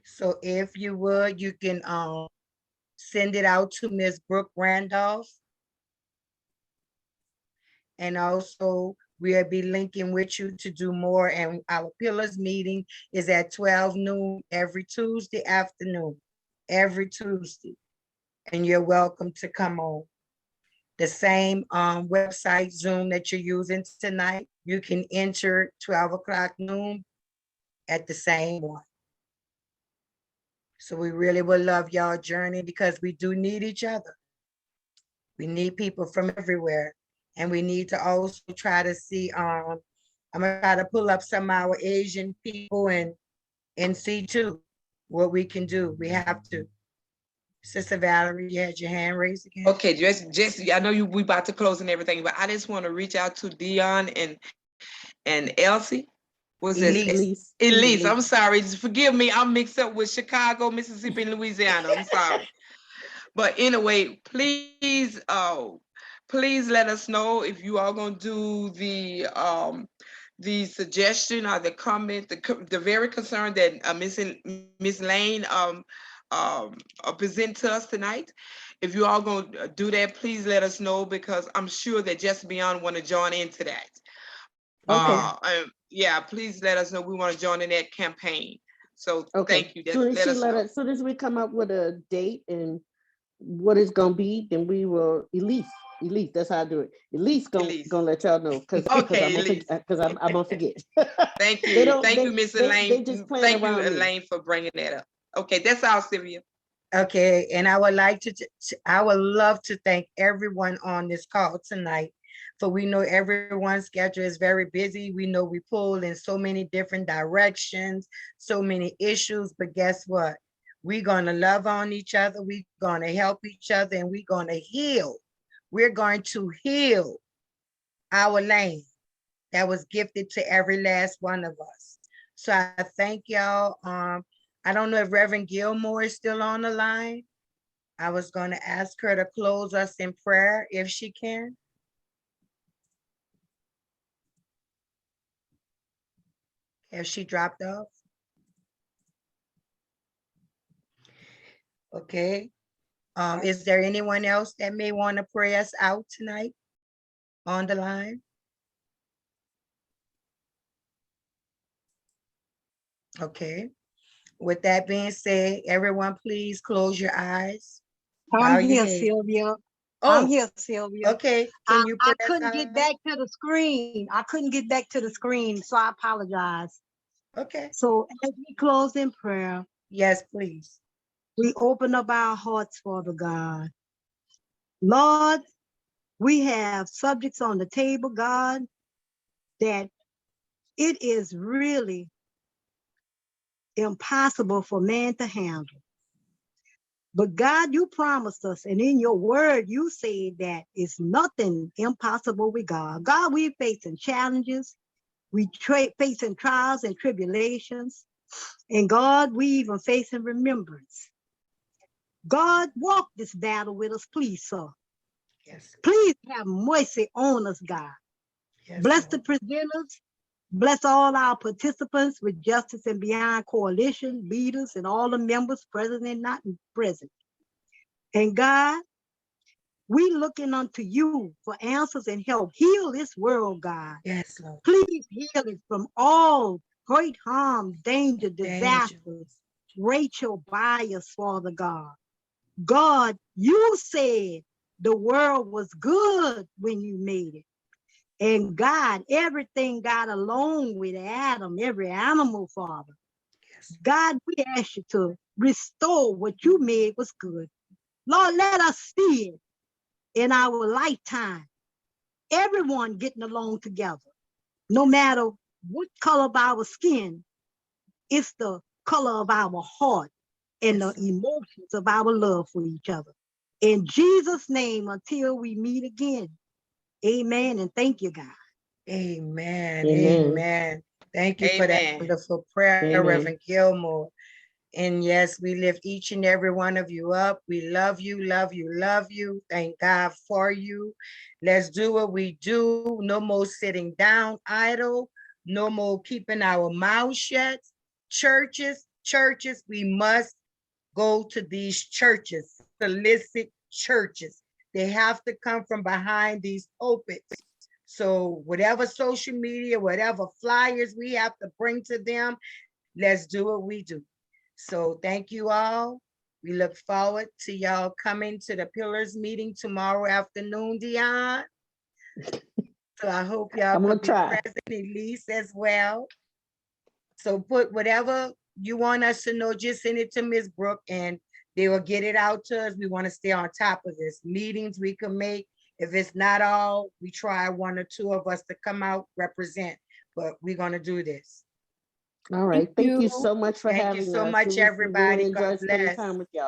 So if you would, you can send it out to Ms. Brooke Randolph. And also we'll be linking with you to do more. And our pillars meeting is at 12 noon every Tuesday afternoon, every Tuesday. And you're welcome to come on. The same website Zoom that you're using tonight, you can enter 12 o'clock noon at the same one. So we really would love y'all journey because we do need each other. We need people from everywhere. And we need to also try to see, I'm gonna try to pull up some of our Asian people and see too what we can do. We have to. Sister Valerie, you had your hand raised again. Okay, just I know we about to close and everything, but I just want to reach out to Dion and Elsie. Was this Elise? I'm sorry, just forgive me. I'm mixed up with Chicago, Mississippi, and Louisiana. I'm sorry. But anyway, please let us know if you are gonna do the suggestion or the comment, the very concern that Miss Lane present to us tonight. If you all gonna do that, please let us know, because I'm sure that Just Beyond want to join into that. Yeah, please let us know. We want to join in that campaign. So thank you. Soon as Let us know. soon as we come up with a date and what it's gonna be, then we will Elise. That's how I do it. Elise gonna let y'all know, because Okay, I'm gonna forget. Thank you. Thank you, Miss They Elaine. just playing Thank you, around me. Elaine, for bringing that up. Okay, that's all, Sylvia. Okay, and I would like to, I would love to thank everyone on this call tonight, for we know everyone's schedule is very busy. We know we pull in so many different directions, so many issues, but guess what? We're gonna love on each other, we're gonna help each other, and we're gonna heal. We're going to heal our land that was gifted to every last one of us. So I thank y'all. I don't know if Reverend Gilmore is still on the line. I was going to ask her to close us in prayer if she can. Has she dropped off? Okay. Is there anyone else that may want to pray us out tonight on the line? Okay. With that being said, everyone, please close your eyes. I'm here, Sylvia. Oh, I'm here, Sylvia. Okay. Can you I pray us couldn't get out? back to the screen. I couldn't get back to the screen, so I apologize. Okay. So as we close in prayer, yes, please. We open up our hearts, Father God. Lord, we have subjects on the table, God, that it is really impossible for man to handle. But God, you promised us, and in your word, you say that it's nothing impossible with God. God, we're facing challenges. We facing trials and tribulations. And God, we even facing remembrance. God, walk this battle with us, please, sir. Yes. Please have mercy on us, God. Yes, bless Lord. the presenters. Bless all our participants with Justice and Beyond Coalition leaders and all the members present and not present. And God, we looking unto you for answers and help. Heal this world, God. Yes, Lord. Please heal it from all great harm, danger, disasters. Rachel bias, Father God. God, you said the world was good when you made it. And God, everything got along with Adam, every animal, Father. Yes. God, we ask you to restore what you made was good. Lord, let us see it in our lifetime. Everyone getting along together, no matter what color of our skin, it's the color of our heart and the emotions of our love for each other. In Jesus' name, until we meet again, amen, and thank you, God. Amen. Amen. Thank you for that wonderful prayer, Reverend Gilmore. And yes, we lift each and every one of you up. We love you, love you, love you. Thank God for you. Let's do what we do. No more sitting down idle. No more keeping our mouths shut. Churches, we must go to these churches, solicit churches. They have to come from behind these pulpits. So whatever social media, whatever flyers we have to bring to them, let's do what we do. So thank you all. We look forward to y'all coming to the Pillars meeting tomorrow afternoon, Dion. So I hope y'all can be present, Elise as well. So put whatever you want us to know, just send it to Ms. Brooke and they will get it out to us. We want to stay on top of this. Meetings we can make. If it's not all, we try one or two of us to come out, represent, but we're going to do this. All right. Thank you so much for having us. Thank you so much, everybody. God bless. Spending time with y'all.